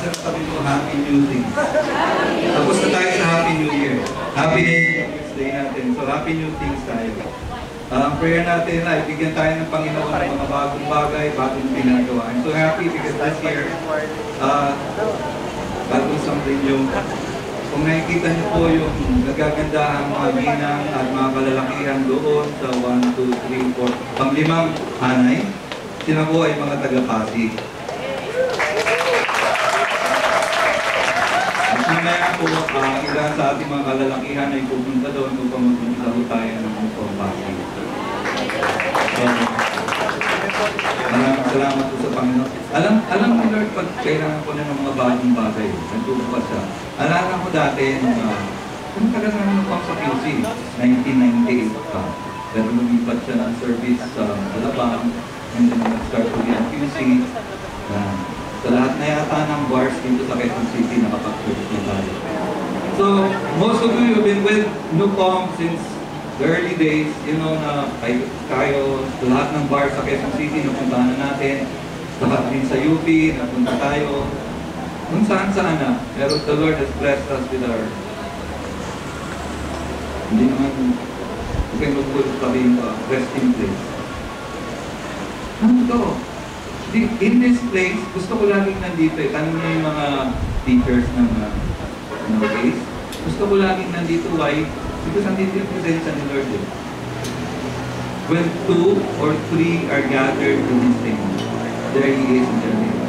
sa sabi ko, Happy New Things. Tapos na tayo sa Happy New Year. Happy Day natin. So, Happy New Things tayo. Ang prayer natin ay bigyan tayo ng Panginoon ng mga bagong bagay, bagong ginagawa. I'm so happy because this year, bagong something yung, kung nakikita niyo po yung nagagandahang mga ginang at mga kalalakihan doon sa 1, 2, 3, 4, pang-limang hanay, sila po ay mga taga-Pasig. At mamaya po, ilan sa ating mga kalalakihan ay pupunta doon kung magpunta po tayo ng mga Pasig. Maraming salamat po sa Panginoon. Alam ko Lord, pag kailangan ko na ng mga bagong bagay, nagtutupas siya. Alala ko dati, kung tagal naman ako sa QC, 1998 pa. Pero lumipat siya ng service sa Alabang, and then nag-start ko yung QC. Sa lahat na yata ng bars dito sa Quezon City, nakapag-service na tayo. So, most of you have been with Nucom since the early days, you know na tayo, lahat ng bar sa Quezon City, napuntahan na natin. Lahat din sa UP, napunta tayo. Kung saan-saan na. Pero the Lord has blessed us with our... Hindi naman, okay mag-pulot sabihin pa, resting place. Ano to? In this place, gusto ko laging nandito eh. Tanong niyo yung mga teachers ng case. Gusto ko laging nandito. Why? Because nandito yung presensya ni Lord eh. When 2 or 3 are gathered in His name, there He is in their name.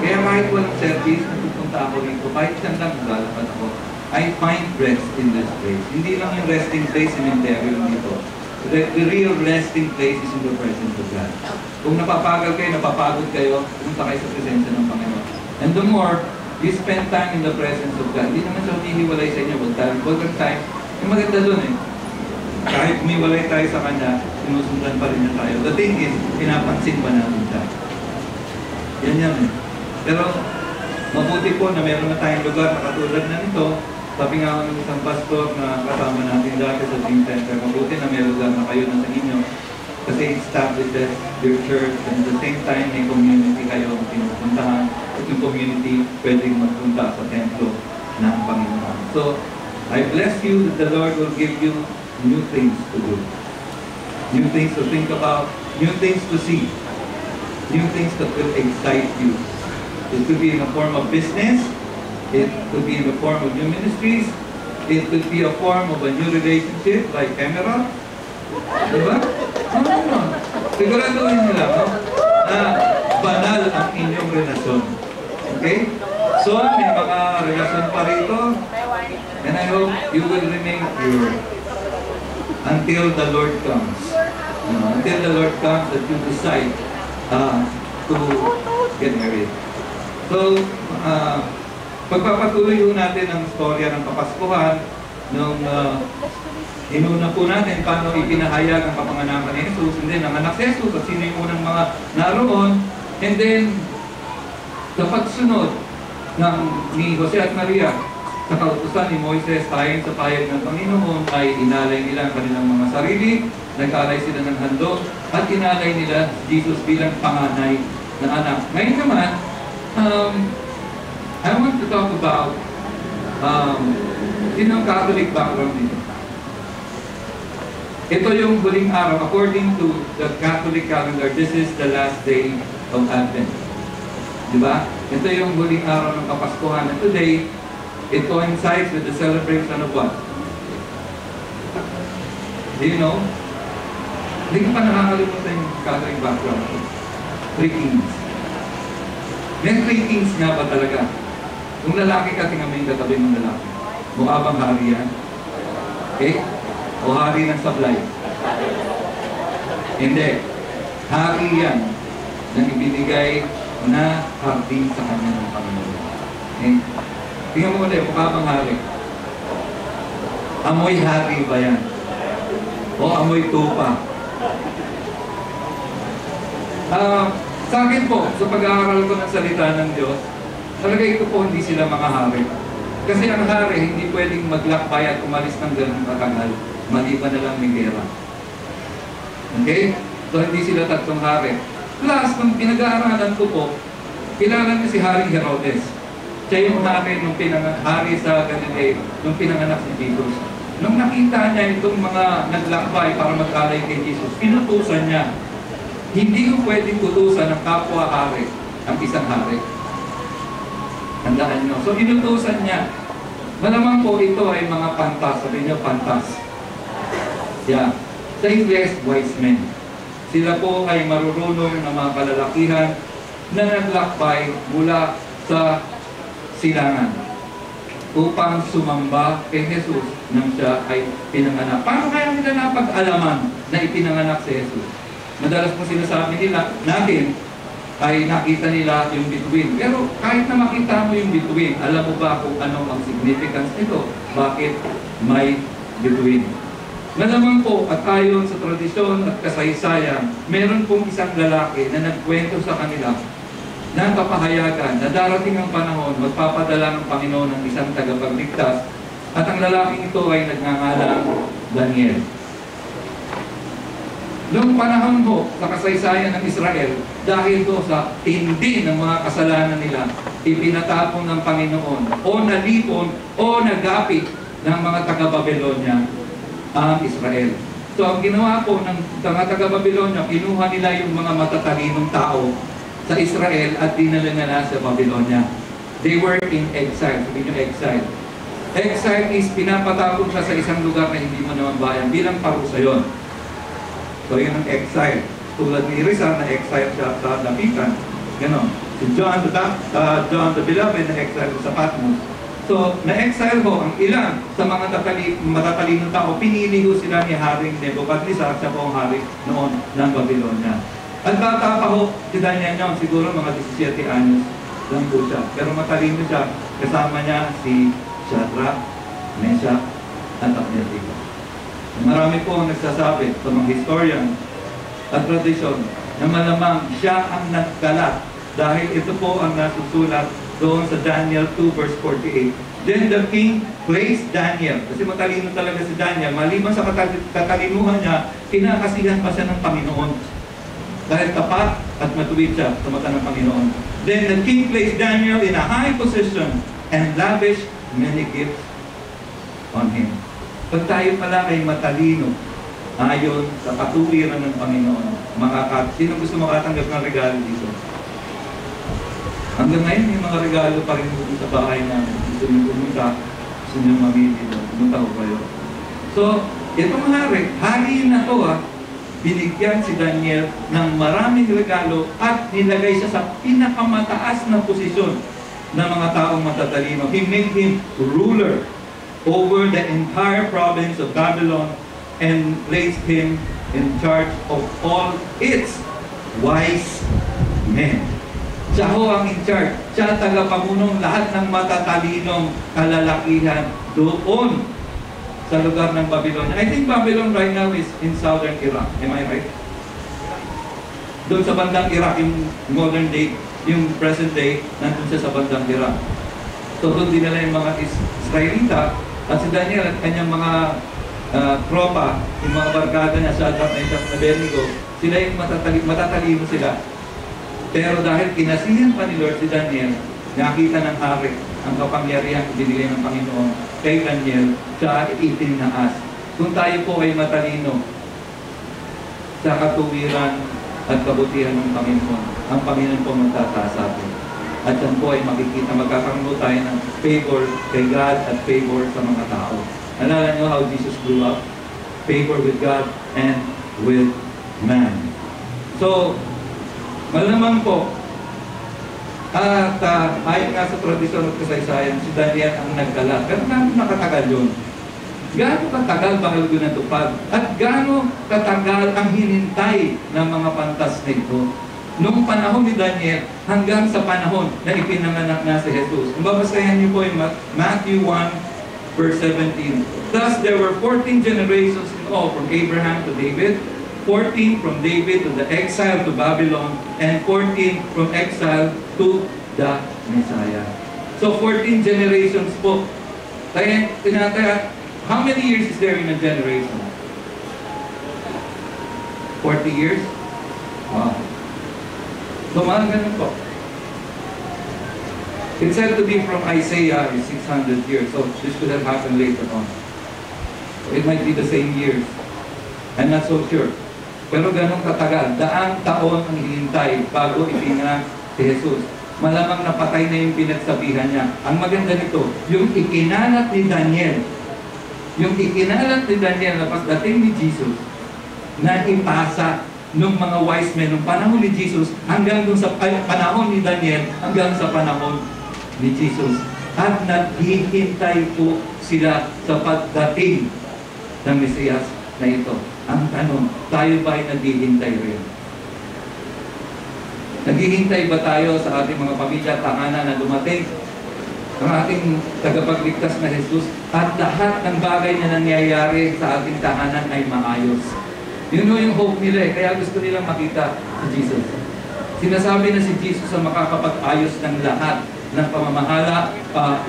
Kaya kahit walang service, nagpupunta ako rito, kahit saan lang maglalakad ako, I find rest in this place. Hindi lang yung resting place in interior dito. The real resting place is in the presence of God. Kung napapagod kayo, pumunta kayo sa presensya ng Panginoon. And the more you spend time in the presence of God, hindi naman siya humihiwalay sa inyo. Huwag time. Yung maganda doon eh. Kahit humiwalay tayo sa Kanya, sinusundan pa rin na tayo. The thing is, pinapansin ba natin siya? Yan eh. Pero, mabuti po na meron na tayong lugar na katulad na nito. Sabi nga ng isang pastor na kasama natin dati sa team center, mabuti na meron lugar na kayo na sa inyo. Kasi it establishes your church and at the same time may community kayo ang pinupuntahan. At yung community pwedeng magpunta sa templo ng Panginoon. So, I bless you that the Lord will give you new things to do. New things to think about, new things to see, new things that will excite you. It could be in the form of business, it could be in the form of new ministries, it could be a form of a new relationship like Emerald. Diba? No. Siguraduhin nila na banal ang inyong relasyon. Okay? So, may mga relasyon pa rito, and I hope you will remain pure until the Lord comes. Until the Lord comes that you decide to get married. So, pagpapatuloy po natin ang storya ng Kapaskuhan nung inuna po natin paano ipinahayag ang kapanganakan ni Jesus, and then ang anak si Jesus at sino yung unang mga naroon, and then sa pagsunod ni Jose at Maria sa kautusan ni Moises ayon sa pahayag ng Panginoon ay inalay nila ang kanilang mga sarili, nag-alay sila ng handog at inalay nila Jesus bilang panganay na anak. Ngayon naman, I want to talk about yung Catholic background nito. Ito yung huling araw. According to the Catholic calendar, this is the last day of Advent. Diba? Ito yung huling araw ng Kapaskuhan. And today, it coincides with the celebration of what? Do you know? Hindi ko pa nakakalimutan yung Catholic background. 3 kings. May 3 kings nga ba talaga? Kung lalaki ka, tingnan mo yung katabi ng lalaki. Mukha bang hari yan? Okay? O hari ng sablay? Hindi. Hari yan na ibinigay na hardin sa kanya ng Panginoon. Okay? Tingnan mo ulit, mukha bang hari? Amoy hari ba yan? O amoy tupa? Sa akin po, sa pag-aaral ko ng salita ng Diyos, talaga ito po hindi sila mga hari. Kasi ang hari, hindi pwedeng maglakbay at umalis ng ganun katagal. Maliban na lang may gera. Okay? So hindi sila tatlong hari. Plus, nung pinag-aaralan ko po, kilala niyo si Haring Herodes. Siya yung hari nung hari sa Galilea nung pinanganak si Jesus. Nung nakita niya itong mga naglakbay para mag-alay kay Jesus, pinutusan niya. Hindi ko pwedeng utusan ng kapwa-hari ang isang hari. Tandaan nyo. So, inutusan niya. Malamang po ito ay mga pantas. Sabi niyo, pantas. Yeah. Say yes, wise men. Sila po ay marurunong na mga kalalakihan na naglakbay mula sa silangan upang sumamba kay Jesus nang siya ay pinanganak. Paano kaya nila napag-alaman na ipinanganak si Jesus? Madalas po sinasabi nila, natin, ay nakita nila yung bituin. Pero kahit na makita mo yung bituin, alam mo ba kung ano ang significance nito? Bakit may bituin? Malamang po, at ayon sa tradisyon at kasaysayan, meron pong isang lalaki na nagkwento sa kanila ng kapahayagan na darating ang panahon, magpapadala ng Panginoon ng isang tagapagligtas, at ang lalaking ito ay nagngangalang Daniel. Noong panahon ho, sa kasaysayan ng Israel, dahil do sa tindi ng mga kasalanan nila, ipinatapon ng Panginoon o nalipon o nagapit ng mga taga-Babylonia ang Israel. So ang ginawa po ng mga taga-Babylonia, kinuha nila yung mga matatalinong tao sa Israel at dinala nila sa Babylonia. They were in exile. Sabi nyo exile. Exile is pinapatapon siya sa isang lugar na hindi mo naman bayan bilang parusa yon. So yun ang exile. Tulad ni Rizal na exile siya sa Dapitan. Ganon. Si John the Beloved na exile sa Patmos. So, na-exile ho ang ilan sa mga matatalinong tao. Pinili ho sila ni Haring Nebuchadnezzar, siya po ang hari noon ng Babylonia. At bata pa ho, si Daniel niya, siguro mga 17 anyos lang po siya. Pero matalino siya. Kasama niya si Shadrach, Meshach, at Abednego. Marami po ang nagsasabi sa mga historian at tradisyon na malamang siya ang nagkalat dahil ito po ang nasusulat doon sa Daniel 2 verse 48. Then the king praised Daniel. Kasi matalino talaga si Daniel. Maliban sa katalinuhan niya, kinakasihan pa siya ng Panginoon. Dahil tapat at matuwid siya sa mata ng Panginoon. Then the king placed Daniel in a high position and lavished many gifts on him. Pag tayo pala ay matalino, ayon sa katuwiran ng Panginoon, sino gusto makatanggap ng regalo dito? Hanggang ngayon, may mga regalo pa rin dito sa bahay namin. Gusto nyo pumunta, gusto nyo mamili doon. Pumunta ko kayo. So, itong hari na to binigyan si Daniel ng maraming regalo at nilagay siya sa pinakamataas na posisyon ng mga taong matatalino. He made him ruler over the entire province of Babylon and placed him in charge of all its wise men. Siya ho ang in charge. Siya tagapamunong lahat ng matatalinong kalalakihan doon sa lugar ng Babylonia. I think Babylon right now is in southern Iraq. Am I right? Doon sa bandang Iraq, yung modern day, yung present day, nandun siya sa bandang Iraq. So doon dinala yung mga Israelita at si Daniel at kanyang mga tropa, yung mga barkada niya, Shadrach, Meshach, Abednego, sila yung matatalino sila. Pero dahil kinasihan pa ni Lord si Daniel, nakita ng hari ang kapangyarihan binigay ng Panginoon kay Daniel, siya itinaas. Kung tayo po ay matalino sa katuwiran at kabutihan ng Panginoon, ang Panginoon po magtataas sa atin. At yan po ay makikita, magkakaroon tayo ng favor kay God at favor sa mga tao. Alala nyo how Jesus grew up? Favor with God and with man. So, malamang po, at ayon nga sa tradisyon at kasaysayan, si Daniel ang nagdala. Pero gaano nakatagal yun? Gaano katagal bago yun natupad? At gaano katagal ang hinintay ng mga pantas na ito? Noong panahon ni Daniel hanggang sa panahon na ipinanganak na si Jesus. Kung babasahin niyo po yung Matthew 1 verse 17. Thus there were 14 generations in all from Abraham to David, 14 from David to the exile to Babylon, and 14 from exile to the Messiah. So 14 generations po. Kaya tinataya, how many years is there in a generation? 40 years? Wow. So mga ganun po. It's said to be from Isaiah, is 600 years. So this could have happened later on. It might be the same years. I'm not so sure. Pero ganong katagal, daang taon ang hinintay bago ipinanganak si Jesus. Malamang napatay na yung pinagsabihan niya. Ang maganda nito, yung ikinalat ni Daniel. Yung ikinalat ni Daniel na pagdating ni Jesus, na ipasa ng mga wise men ng panahon ni Jesus hanggang dun sa panahon ni Daniel, hanggang sa panahon ni Jesus. At naghihintay po sila sa pagdating ng Mesiyas na ito. Ang tanong, tayo ba ay naghihintay rin? Naghihintay ba tayo sa ating mga pamilya, tahanan na dumating ang ating tagapagligtas na Jesus at lahat ng bagay na nangyayari sa ating tahanan ay maayos? Yun yung hope nila kaya gusto nilang makita si Jesus. Sinasabi na si Jesus ang makakapag-ayos ng lahat ng pamamahala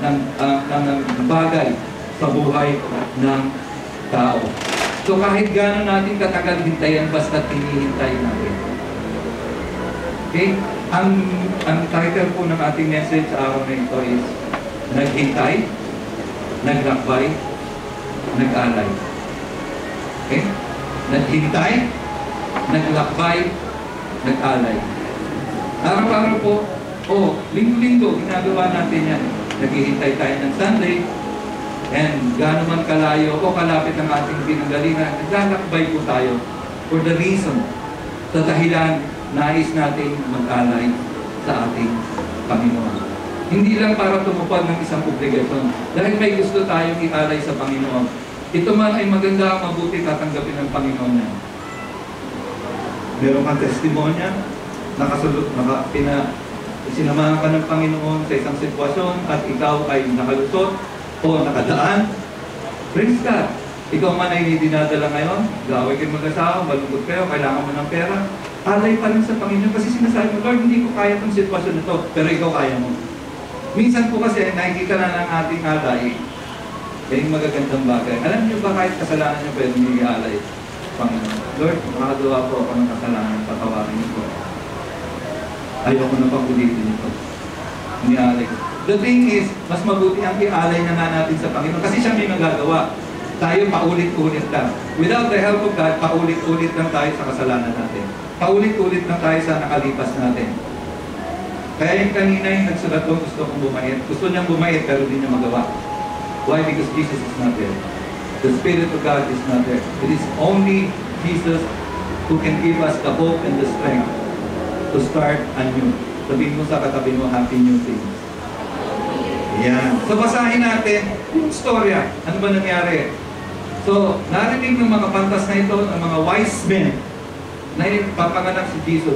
ng bagay sa buhay ng tao. So kahit gano'n natin katagal hintayan, basta hinihintay natin. Okay? Ang title po ng ating message sa araw na ito is Naghintay, Naglakbay, Nag-alay. Okay? Naghintay, Naglakbay, Nag-alay. Araw-araw po, linggo-linggo, ginagawa natin yan. Naghihintay tayo ng Sunday, and gaano man kalayo o kalapit ang ating pinanggalingan, naglalakbay po tayo for the reason, sa dahilan, nais nating mag-alay sa ating Panginoon. Hindi lang para tumupad ng isang obligasyon, dahil may gusto tayong i-alay sa Panginoon. Ito man ay maganda, mabuti tatanggapin ng Panginoon niya. Meron kang testimonya, sinamahan ka ng Panginoon sa isang sitwasyon at ikaw ay nakalusot o nakadaan, praise God. Ikaw man ay dinadala ngayon, gawin kayo mag-asawa, malungkot kayo, kailangan mo ng pera, alay pa rin sa Panginoon kasi sinasabi mo, Lord, hindi ko kaya itong sitwasyon nito, pero ikaw kaya mo. Minsan po kasi nakikita na ng ating alay, yung magagandang bagay. Alam niyo ba kahit kasalanan niyo pwede niyo i-alay? Panginoon, Lord, makagawa po ako ng kasalanan, patawarin niyo po. Ayoko na pang ulitin ito. Ni-alay ko. The thing is, mas mabuti ang i-alay na nga natin sa Panginoon kasi siya may magagawa. Tayo paulit-ulit lang. Without the help of God, paulit-ulit lang tayo sa kasalanan natin. Paulit-ulit lang tayo sa nakalipas natin. Kaya yung kanina yung nagsulat doon, gusto kong bumait. Gusto niyang bumait pero hindi niya magawa. Why? Because Jesus is not there. The Spirit of God is not there. It is only Jesus who can give us the hope and the strength to start anew. Sabihin mo sa katabi mo, happy new things. Yan. So basahin natin yung storya. Ano ba nangyari? So, narinig ng mga pantas na ito, ng mga wise men na papanganak si Jesus.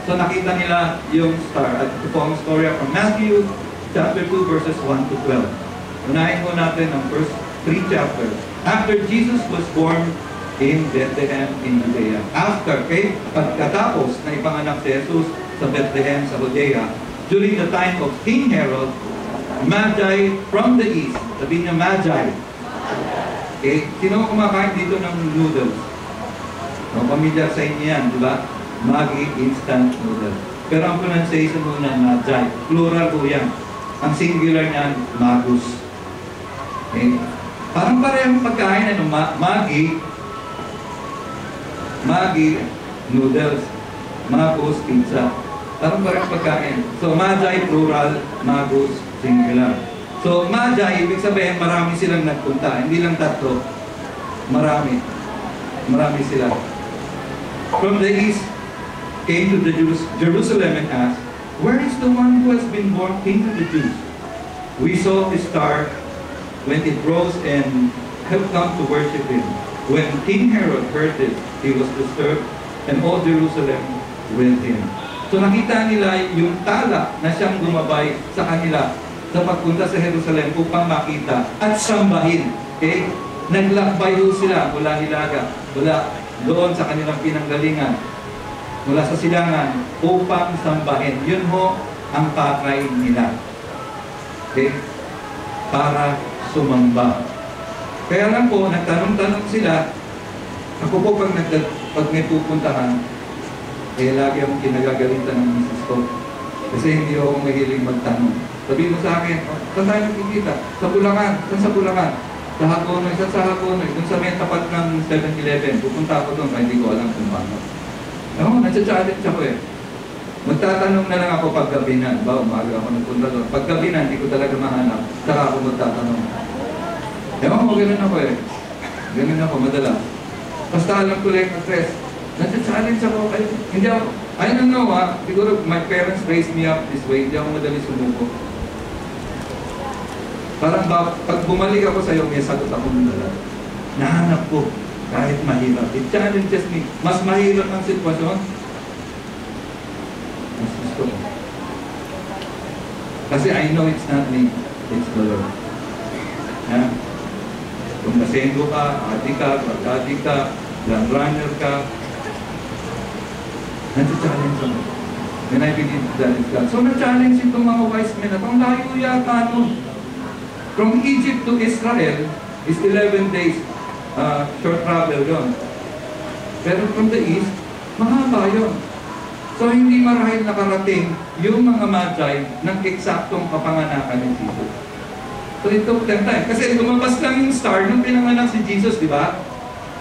So nakita nila yung star. At ito po ang storya from Matthew chapter 2 verses 1 to 12. Unahin mo natin ang first 3 chapters. After Jesus was born in Bethlehem in Judea. After, pagkatapos na ipanganak si Jesus sa Bethlehem sa Judea, during the time of King Herod, Magi from the east. Sabihin niya Magi. Okay? Sino kumakain dito ng noodles? Pamilyar sa inyo yan, di ba? Maggi instant noodles. Pero ang pronunciation mo na Magi. Plural po yan. Ang singular niyan, Magus. Okay? Parang parehong pagkain, Maggi, noodles, Magus, pizza. Parang parehong pagkain. So, Magi, plural, Magus, singular. So, Magi, ibig sabihin, marami silang nagpunta. Hindi lang tatlo. Marami. Marami sila. From the east, came to the Jerusalem and asked, "Where is the one who has been born King of the Jews? We saw his star when it rose and have come to worship him. When King Herod heard this, he was disturbed, and all Jerusalem with him." So nakita nila yung tala na siyang gumabay sa kanila sa pagpunta sa Jerusalem upang makita at sambahin. Okay? Naglakbay ho sila mula Hilaga, mula doon sa kanilang pinanggalingan, mula sa silangan upang sambahin. Yun ho ang pakay nila. Okay? Para sumamba. Kaya lang po, nagtanong-tanong sila, ako po pag may pupuntahan, lagi akong kinagagalitan ng misis ko. Kasi hindi ako mahiling magtanong. Sabihin mo sa akin, oh, saan tayo nakikita? Sa Bulacan. Saan sa Bulacan? Sa Hagonoy. Saan sa Hagonoy? Kung sa may tapat ng 7-Eleven. Pupunta ako doon, hindi ko alam kung paano. Ako, nasa-challenge ako eh. Magtatanong na lang ako paggabi na. Ba, umaga ako nagpunta doon. Paggabi na, hindi ko talaga mahanap. Saka ako magtatanong. Ewan ko, ganun ako eh. Ganun ako, madala. Basta alam ko lang yung address. Nasa-challenge ako. Ay, hindi ako, I don't know siguro my parents raised me up this way. Hindi ako madali sumuko. Parang pag bumalik ako sa'yo, may sagot ako madala. Nahanap ko kahit mahirap. It challenges me. Mas mahirap ang sitwasyon. Mas gusto ko. Kasi I know it's not me. It's the Lord. Ha? Kung nasendo ka, adi ka, pagkadi ka, long runner ka, nasa-challenge ako. When I believe that is God. So na-challenge itong mga wise men at ang layo yata nun. From Egypt to Israel is 11 days short travel yun. Pero from the east, mahaba yun. So hindi marahil nakarating yung mga magi ng eksaktong kapanganakan ng Jesus. So it took them time. Kasi lumabas lang yung star nung pinanganak si Jesus, di ba?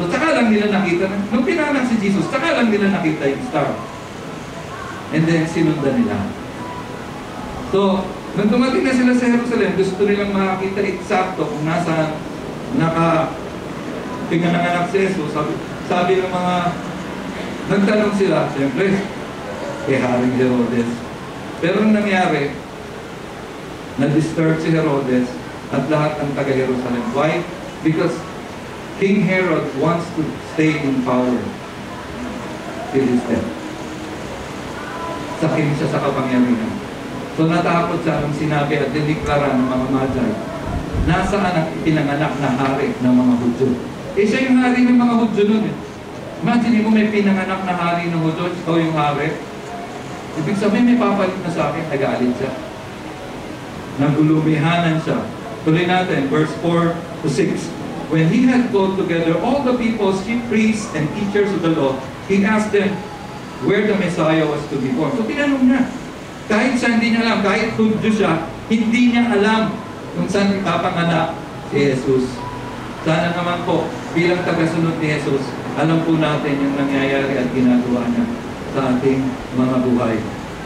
So tsaka lang nila nakita, nung pinanganak si Jesus, tsaka lang nila nakita yung star. And then sinundan nila. So, nung dumating na sila sa Jerusalem, gusto nilang makakita eksakto kung nasa pinanganak si Jesus. Sabi ng mga, nagtanong sila, siyempre, kay Haring Herodes. Pero ang nangyari, na-disturb si Herodes at lahat ng taga-Jerusalem. Why? Because King Herod wants to stay in power till his death. Sakin siya sa kapangyarihan. So natakot siya nung sinabi at diniklara ng mga magi, nasaan ang pinanganak na hari ng mga Hudyo? Eh siya yung hari ng mga Hudyo nun eh. Imagine mo may pinanganak na hari ng Hudyo, ikaw yung hari. Ibig sabihin may papalit na sa akin, nagalit siya. Nagulumihanan siya. Tuloy natin, verse 4 to 6. When he had called together all the people, chief priests and teachers of the law, he asked them where the Messiah was to be born. So tinanong niya. Kahit siya hindi niya alam, kahit Hudyo siya, hindi niya alam kung saan ipapanganak si Jesus. Sana naman po, bilang tagasunod ni Jesus, alam po natin yung nangyayari at ginagawa niya sa ating mga buhay.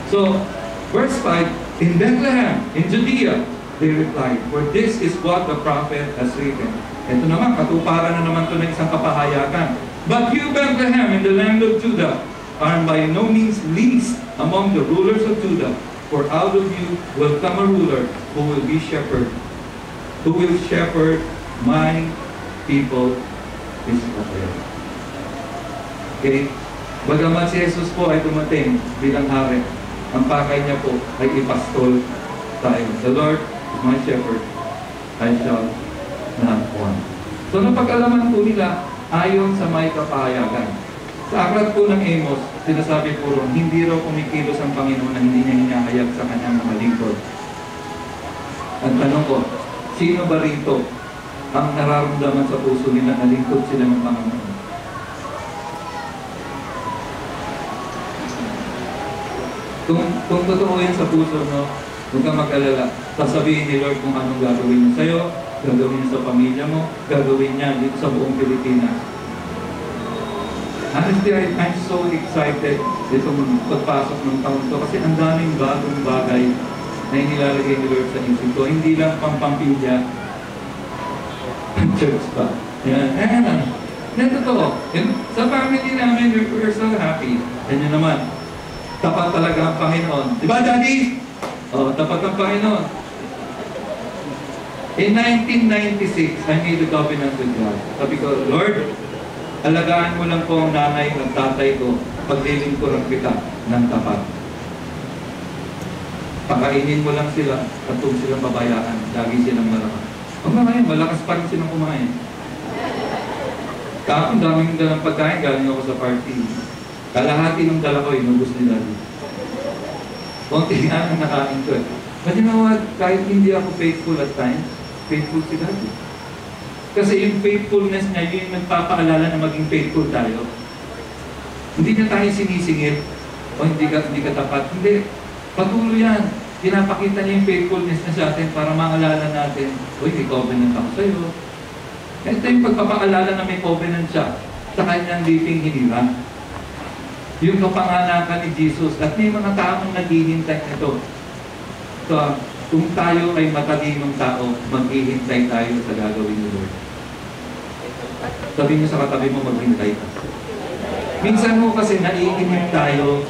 So, verse 5, in Bethlehem, in Judea, they replied, for this is what the prophet has written. Ito naman, katuparan na naman ito ng isang kapahayagan. But you, Bethlehem, in the land of Judah, are by no means least among the rulers of Judah, for out of you will come a ruler who will be shepherd, who will shepherd my people Israel. Okay? Bagamat si Jesus po ay dumating bilang hari, ang pakay niya po ay ipastol tayo. The Lord is my shepherd, I shall not want. So napag-alaman po nila ayon sa may kapahayagan. Sa aklat po ng Amos, sinasabi po ron, hindi raw kumikilos ang Panginoon na hindi niya hinahayag sa kanyang mga lingkod. Ang tanong ko, sino ba rito ang nararamdaman sa puso nila na lingkod sila ng Panginoon? Kung totoo yan sa puso, no, huwag kang mag-alala. Sasabihin ni Lord kung anong gagawin niya sa'yo, gagawin niya sa pamilya mo, gagawin niya dito sa buong Pilipinas. Honestly, I'm so excited itong pagpasok ng taon to kasi ang daming bagong bagay na inilalagay ni Lord sa isip ko. Hindi lang pampamilya, church pa. Yan. Yan totoo. Sa family namin, we're so happy. Yan yun naman. Tapat talaga ang Panginoon. Diba, Daddy? Oh, tapat ang Panginoon. In 1996, I made a covenant with God. Sabi ko, Lord, alagaan mo lang po ang nanay at tatay ko, paglilingkuran kita ng tapat. Pakainin mo lang sila at kung silang babayaan, lagi silang malakas. O ngayon, malakas pa rin silang kumain. Kapag daming dalang pagkain, galing ako sa party. Kalahati ng dala ko, inubos ni Daddy. Konti nga ang nakain ko eh. But you know what? Kahit hindi ako faithful at times, faithful si Daddy. Kasi yung faithfulness niya, yun yung nagpapaalala na maging faithful tayo. Hindi na tayo sinisingit o hindi ka tapat. Hindi. Patuloy yan. pinapakita niya yung faithfulness na sa atin para maalala natin, uy, may covenant ako sa'yo. Ito yung pagpapaalala na may covenant siya sa kanyang living hinirang. Yung kapanganakan ni Jesus at may mga taong naghihintay nito. So, kung tayo ay matalinong tao, maghihintay tayo sa gagawin ni Lord. Sabi niyo sa katabi mo, maghintay ka. Minsan mo kasi naiinip tayo.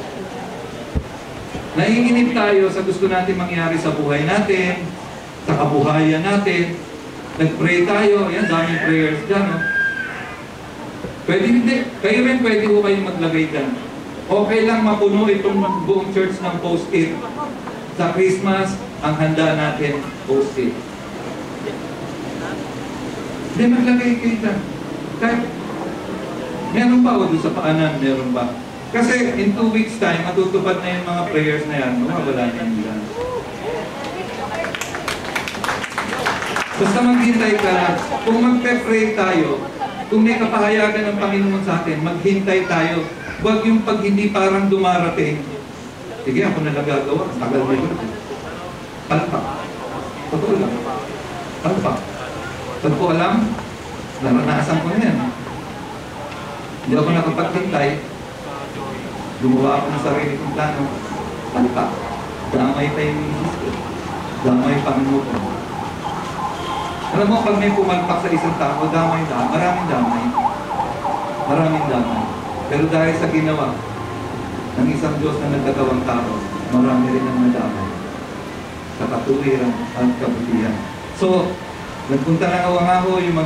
Naiinip tayo sa gusto natin mangyari sa buhay natin, sa kabuhayan natin. Nag-pray tayo. Ayan, daming prayers dyan. No? Pwede hindi. Kayo rin pwede ko kayong maglagay dyan. Okay lang mapuno itong buong church ng post-it. Sa Christmas, ang handa natin, post-it. Hindi, maglagay kayo dyan. Kahit, meron ba o doon sa paanan? Meron ba? Kasi in 2 weeks time, matutupad na yung mga prayers na yan. Wala na yung yan. Basta maghintay ka lang. Kung magpe-pray tayo, kung may kapahayagan ng Panginoon sa atin, maghintay tayo. Huwag yung pag hindi parang dumarating. Sige, ako na lang gagawa. Tagal mo yun. Palpak. Totoo lang. Palpak. Pag ko alam, naranasan ko na yan. Hindi ako nakapaghintay. Gumawa ako ng sarili kong plano. Palpak. Damay pa yung misis ko. Damay Panginoon ko. Alam mo, pag may pumalpak sa isang tao, maraming damay. Maraming damay. Pero dahil sa ginawa ng isang Diyos na nagkagawang tao, marami rin ang nadamay sa katuwiran at kabutihan. So, nagpunta na awangaho yung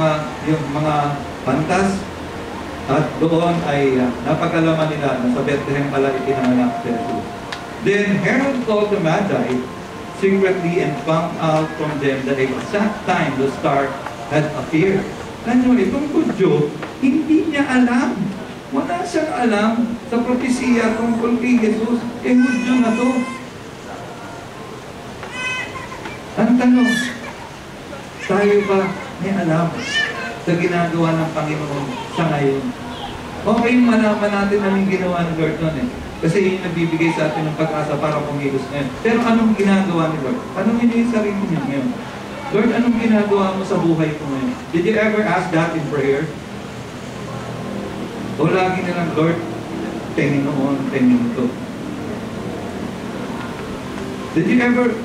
mga pantas at doon ay napagalaman nila na sa Bethlehem pala ipinanganak si Jesus. Then Herod called the Magi secretly and found out from them the exact time the star had appeared. Kanyo, itong Hudyo, hindi niya alam. Wala siyang alam sa propesiya tungkol kay Jesus. Hudyo na to. Ang tanong, tayo ba may alam sa ginagawa ng Panginoon sa ngayon? Okay, malaman natin anong ginawa ng Lord nun eh. Kasi yun yung nagbibigay sa atin ng pag-asa para pumilos ngayon. Pero anong ginagawa ni Lord? Anong hindi yung sarili niyo ngayon? Lord, anong ginagawa mo sa buhay ko ngayon? Did you ever ask that in prayer? O lagi na lang, Lord, Panginoon, to. Did you ever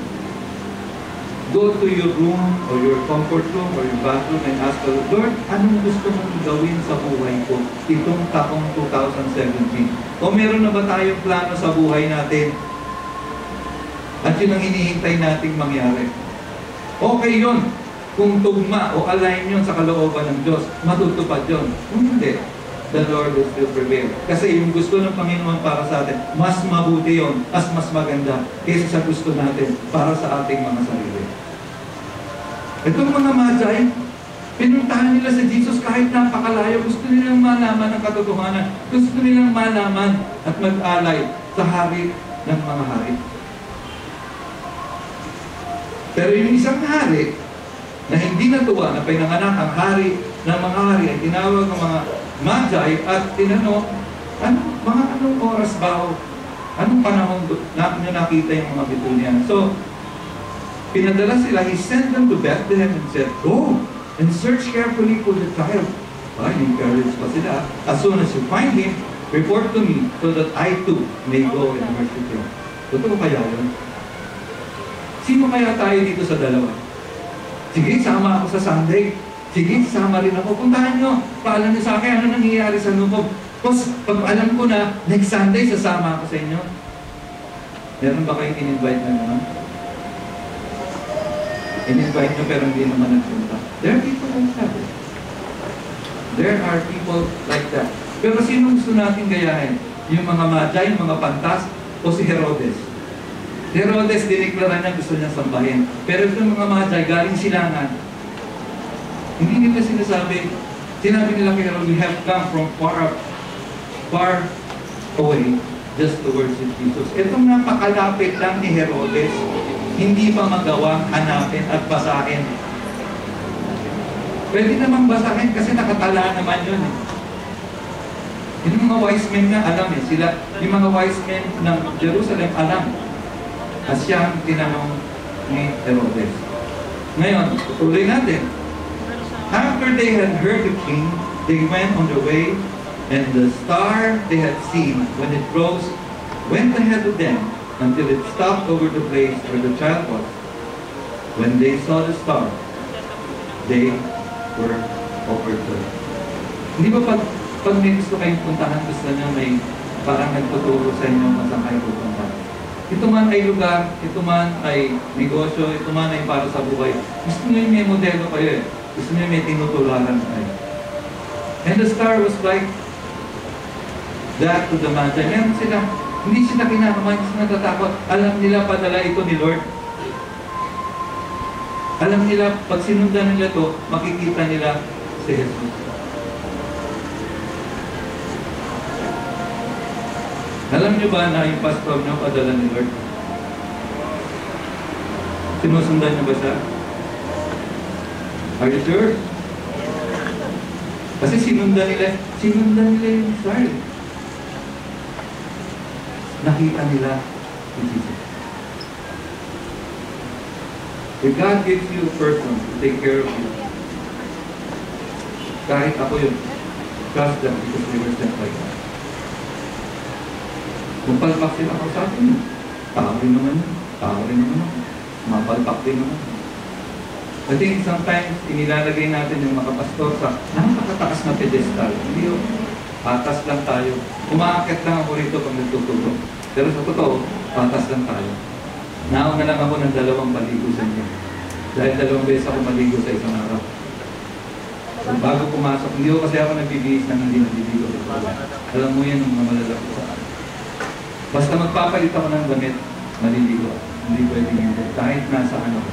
go to your room or your comfort room or your bathroom and ask the Lord, anong gusto mong gawin sa buhay ko itong taong 2017? O meron na ba tayong plano sa buhay natin? At yun ang hinihintay nating mangyari. Okay yun. Kung tugma o align yun sa kalooban ng Diyos, matutupad yun. Kung hindi, the Lord will still prevail. Kasi yung gusto ng Panginoon para sa atin, mas mabuti yun, mas maganda kaysa sa gusto natin para sa ating mga sarili. Itong mga Magi, pinuntahan nila si Jesus kahit napakalayo. Gusto nilang malaman ang katotohanan. Gusto nilang malaman at mag-alay sa hari ng mga hari. Pero yung isang hari na hindi natuwa na pinanganak ang hari ng mga hari ay tinawag ng mga Magi at tinanong, anong oras ba o anong panahon na nakita yung mga bituin? So, pinadala sila, he sent them to Bethlehem and said, go and search carefully for the child. Encourage pa sila. As soon as you find him, report to me so that I too may go and worship him. Totoo kaya yun? Sino kaya tayo dito sa dalawa? Sige, sama ako sa Sunday. Sige, sama rin ako. Puntahan nyo. Paalam nyo sa akin, ano nangyayari sa Nukob? Tapos, pag alam ko na, next Sunday, sasama ako sa inyo. Meron ba kayong in-invite na naman? In-invite nyo pero hindi naman nagpunta. There are people like that. There are people like that. Pero sino gusto natin gayahin? Yung mga Magi, yung mga pantas, o si Herodes? Si Herodes, diniklara niya gusto niya sambahin. Pero itong mga Magi, galing silangan. Hindi nila sinasabi, sinabi nila kay Herodes, we have come from far away just to worship Jesus. Itong napakalapit lang ni Herodes, hindi pa magawang hanapin at basahin. Pwede namang basahin kasi nakatala naman yun eh. Yung mga wise men nga alam eh, yung mga wise men ng Jerusalem alam At siyang tinanong ni Herodes. Ngayon, tuloy natin. After they had heard the king, they went on their way, and the star they had seen when it rose went ahead of them until it stopped over the place where the child was. When they saw the star, they were overjoyed. Hindi ba pag may gusto kayong puntahan, gusto nyo may parang nagtuturo sa inyo kung saan kayo pupunta? Ito man ay lugar, ito man ay negosyo, ito man ay para sa buhay. Gusto nyo yung may modelo kayo eh. Gusto nyo may tinutularan kayo. And the star was like that to the mountain. Meron sila, hindi sila kinakaman, hindi sila natatakot. Alam nila padala ito ni Lord. Alam nila, pag sinundan nila ito, makikita nila si Jesus. Alam niyo ba na yung pastor niyo padala ni Lord? Sinusundan niyo ba siya? Are you sure? Kasi sinundan nila yung star. Nakita nila si Jesus. If God gives you a person to take care of you, kahit ako yun, trust them because they were sent by God. Kung palpak sila ako sa atin, tao rin naman yun. Tao rin naman ako. Mapalpak din naman. I think sometimes inilalagay natin yung mga pastor sa nakakataas na pedestal. Hindi yun. Patas lang tayo. Umaakit lang ako rito pag nagtuturo. Pero sa totoo, patas lang tayo. Nauna lang ako ng 2 paligo sa inyo. Dahil 2 beses ako maligo sa isang araw. So, bago pumasok, hindi ko kasi ako nagbibihis ng hindi nabibigyo. Alam mo yan ng mga malalaki sa akin. Basta magpapalit ako ng damit, maliligo. Hindi pwedeng hindi. Kahit nasa ano.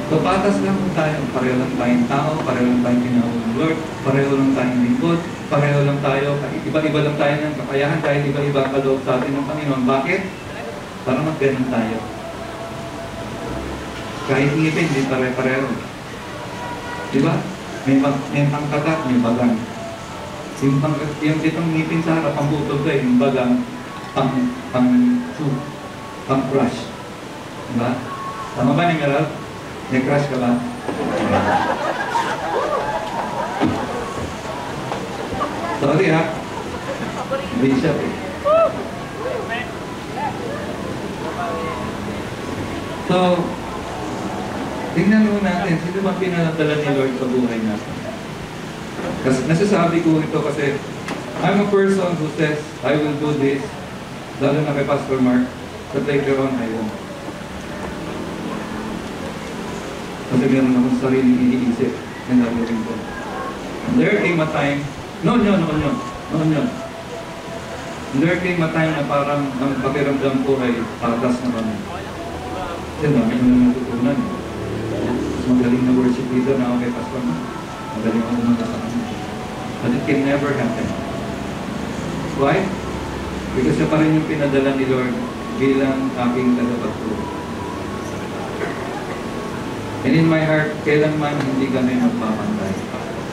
So, patas lang kung tayo. Pareho lang tayong tao, pareho lang tayong tinawag ng Lord, pareho lang tayong lingkod, pareho lang tayo, iba-iba lang tayo ng kakayahan dahil iba-iba ang kaloob sa atin ng Panginoon. Bakit? Para mag-ganon tayo. Kahit ngipin, hindi pare-pareho. Diba? May pangkagat, may bagang. Yung itong ngipin sa harap, ang butol ko yung bagang pang-crush. Diba? Tama ba ni Meral? May crush ka ba? Sorry ha? Bishop eh. So, tingnan mo natin, sino ba pinadala ni Lord sa buhay natin? Kasi nasasabi ko ito kasi I'm a person who says, I will do this, lalo na kay Pastor Mark, but later on, I won't. Kasi meron akong sariling iniisip na gagawin ko. And there came a time, noon. There came a time na parang ang pakiramdam ko ay patas na kami. Kasi dami ko na natutunan. Mas magaling na worship leader na ako kay Pastor Mark. Magaling ako kumanta sa kanya. But it can never happen. Why? Because siya pa rin yung pinadala ni Lord bilang aking tagapagturo. And in my heart, kailanman hindi kami magpapantay.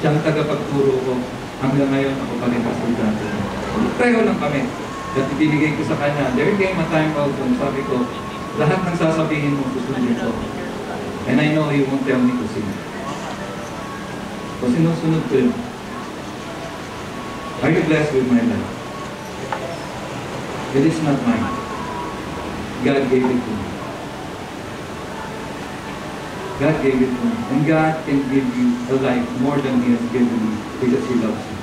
Siyang tagapagturo ko, hanggang ngayon ako pa rin kasultante. Pareho lang kami. At ibinigay ko sa kanya, there came a time also, sabi ko, lahat ng sasabihin mo, susundin ko. And I know you won't tell me to sing. So sinusunod ko yun. Are you blessed with my life? It is not mine. God gave it to me. God gave it to me. And God can give you a life more than He has given me because He loves you.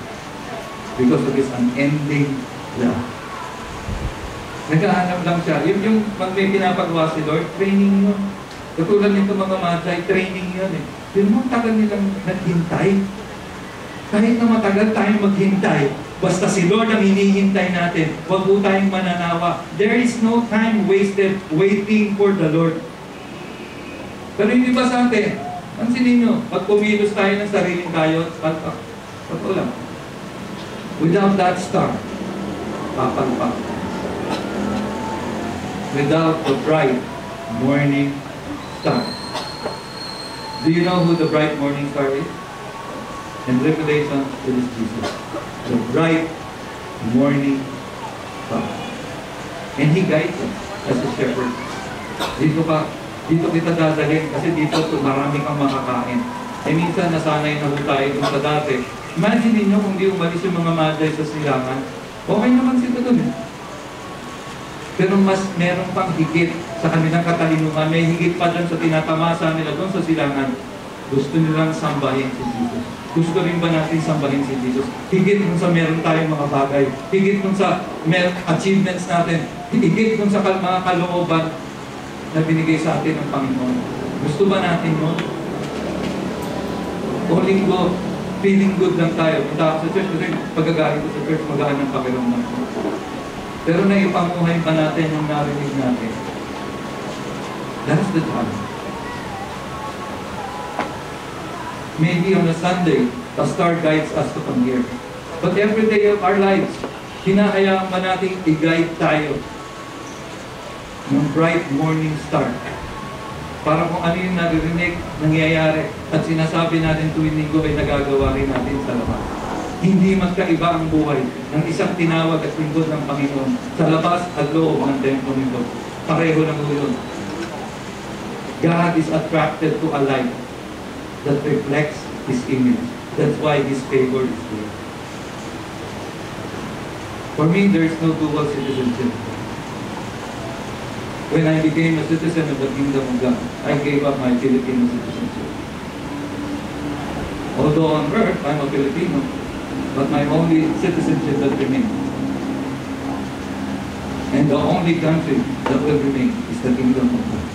Because of His unending love. Naghahanap lang siya. Yung pag may pinapagawa si Lord, training yun. Katulad nito mga matay, training yun eh. Yun mo, tagal nilang naghintay. Kahit na matagal tayong maghintay, basta si Lord ang hinihintay natin, huwag po tayong mananawa. There is no time wasted waiting for the Lord. Pero hindi ba sa atin? Pansinin nyo, pag pumilos tayo ng sariling tayo, totoo lang. Without that star, papalpak. Without the bright morning star. Do you know who the bright morning star is? In Revelation, it is Jesus. The bright morning star. And He guides us as a shepherd. Dito kita dadalhin kasi dito marami kang makakain. Eh minsan nasanay na tayo kung sa dati. Imagine niyo kung di umalis yung mga magi sa silangan. Okay naman sila doon eh. Pero mas meron pang higit sa kanilang katalinuhan. May higit pa dyan sa tinatamasa nila doon sa silangan. Gusto nilang sambahin si Jesus. Gusto rin ba natin sambahin si Jesus? Higit kung sa meron tayong mga bagay. Higit kung sa achievements natin. Higit kung sa mga kalooban na binigay sa atin ng Panginoon. Gusto ba natin yun? O linggo, feeling good lang tayo. Punta ako sa church kasi pagkagaling ko sa church, magaan ng pakiramdam ko. Pero naipamuhay pa natin yung narinig natin. That's the challenge. Maybe on a Sunday, the star guides us to come here. But every day of our lives, hinahayaan ba natin i-guide tayo ng bright morning star? Para kung ano yung naririnig, nangyayari, at sinasabi natin tuwing linggo ay nagagawa rin natin sa labas. Hindi magkaiba ang buhay ng isang tinawag at lingkod ng Panginoon sa labas at loob ng templo nito. Pareho lang yun. God is attracted to a life that reflects His image. That's why His favor is there. For me, there is no dual citizenship. When I became a citizen of the Kingdom of God, I gave up my Filipino citizenship. Although on earth, I'm a Filipino, but my only citizenship that remains, and the only country that will remain, is the Kingdom of God.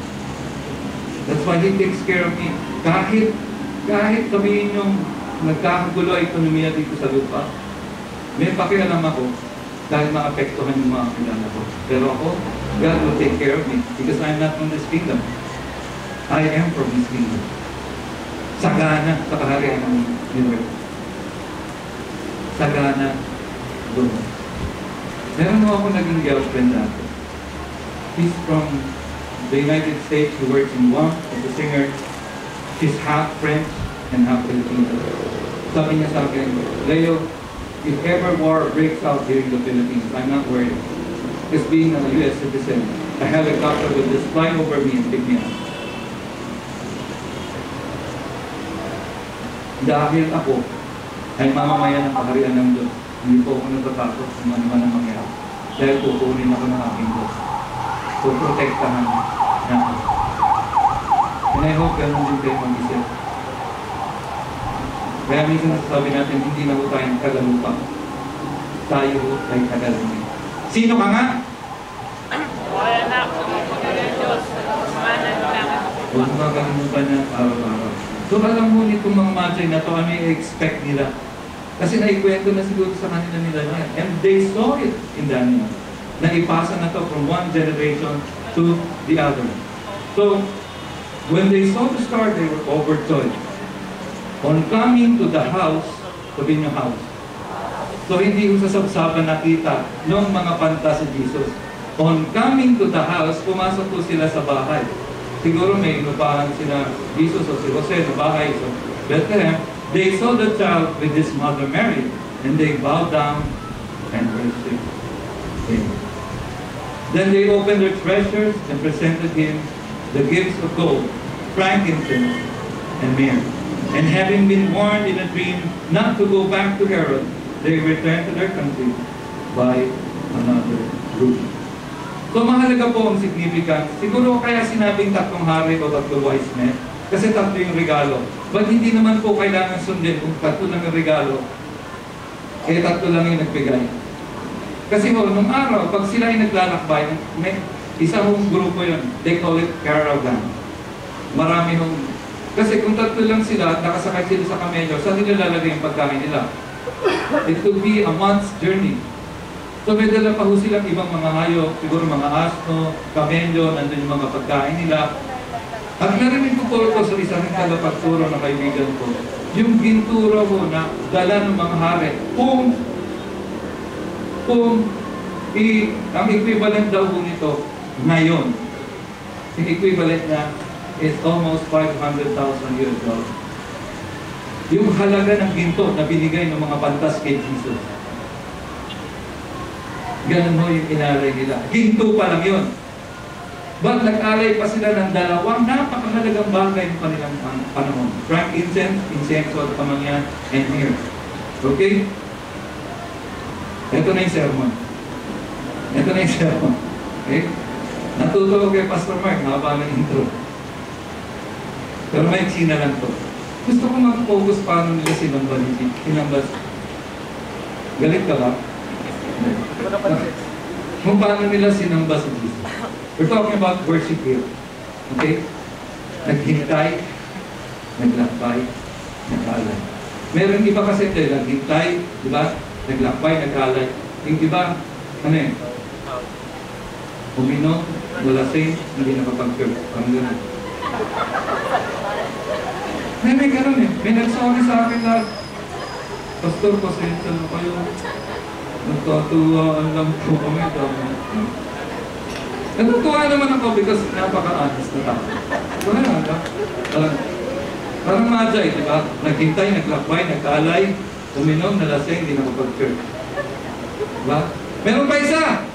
That's why He takes care of me. Kahit sabihin yung nagkakagulo ay ekonomiya dito sa lupa, may pakialam ako dahil maapektuhan yung mga kilala ko. Pero ako, God will take care of me because I'm not from this kingdom. I am from His kingdom. Sagana sa kaharian ng universe. Sagana doon. Meron mo ako naging girlfriend dati. He's from the United States. He works in Guam as a singer. She's half French and half Filipino. Sabi niya sa akin, Leo, if ever war breaks out here in the Philippines, I'm not worried. Because being a U.S. citizen, a helicopter will just fly over me and pick me up. Dahil ako ay mamamayan ng kaharian ng Diyos, hindi po ako natatakot kung ano man ang mangyari. Dahil kukunin ako ng aking Diyos. Puprotektahan niya ako. And I hope ganun din kayo mag-isip. Kaya minsan nasasabi natin, hindi na po tayong tagalupa. Tayo ay tagalupa. Sino ka nga? Wala na ako ng Diyos. Manan lang. Huwag makalimutan niya araw-araw. So alam mo nitong mga magi na to, ano yung expect nila? Kasi naikwento na siguro sa kanila nila niya. And they saw it in Daniel. Naipasa na to from one generation to the other. So, when they saw the star, they were overjoyed. On coming to the house, sabihin yung house. So, hindi yung sasabsaban nakita ng mga panta si Jesus. On coming to the house, pumasok po sila sa bahay. Siguro may inupahan sila Jesus o si Jose sa bahay. So, Bethlehem, they saw the child with his mother Mary, and they bowed down and worshiped Him. Then they opened their treasures and presented Him the gifts of gold, frankincense, and myrrh. And having been warned in a dream not to go back to Herod, they returned to their country by another route. So mahalaga po ang significance. Siguro kaya sinabing tatlong hari o tatlong wise men, kasi tatlo yung regalo. But hindi naman po kailangan sundin kung tatlo lang yung regalo, eh tatlo lang yung nagbigay. Kasi nung araw, pag sila ay naglalakbay, may isa hong grupo yun. They call it caravan. Marami hong... Kasi kung tatlo lang sila, nakasakay sila sa kamelyo, saan nila lalagay yung pagkain nila? It could be a month's journey. So may dala pa ho silang ibang mga hayop, siguro mga asno, kamelyo, nandun yung mga pagkain nila. At narinig ko po ito sa isang kalapagturo na kaibigan ko, yung gintura ho na dala ng mga hari, ang equivalent daw po nito ngayon, yung equivalent na is almost $500,000 US. Yung halaga ng ginto na binigay ng mga pantas kay Jesus. Ganun ho yung inalay nila. Ginto pa lang yun. But nag-alay pa sila ng dalawang napakamalagang bagay ng kanilang panahon. Frankincense, incenso at pamangyan, and myrrh. Okay? Ito na yung sermon. Ito na yung sermon. Okay? Natuto ko kay Pastor Mark, haba ng intro. Pero may eksena lang to. Gusto ko mag-focus paano nila sinamba ni Jesus. Sinamba. Galit ka ba? Kung paano nila sinamba si Jesus. We're talking about worship here. Okay? Naghintay, naglakbay, nag-alay. Meron iba kasi tayo, naghintay, di ba? Naglakbay, nag-alay. Yung iba, ano eh? Uminom, walasing, hindi nakapag-curve. Parang gano'n. May gano'n eh. May nagsabi sa akin lahat. Pastor, pasensya na kayo. Nagkatuwaan lang po kami. Natutuwa naman ako because napaka-honest na tao. Wala nga. Parang Majay, di ba? Naghintay, naglakbay, nagkaalay, uminom, nalasing, hindi nakapag-curve. Diba? Meron pa isa!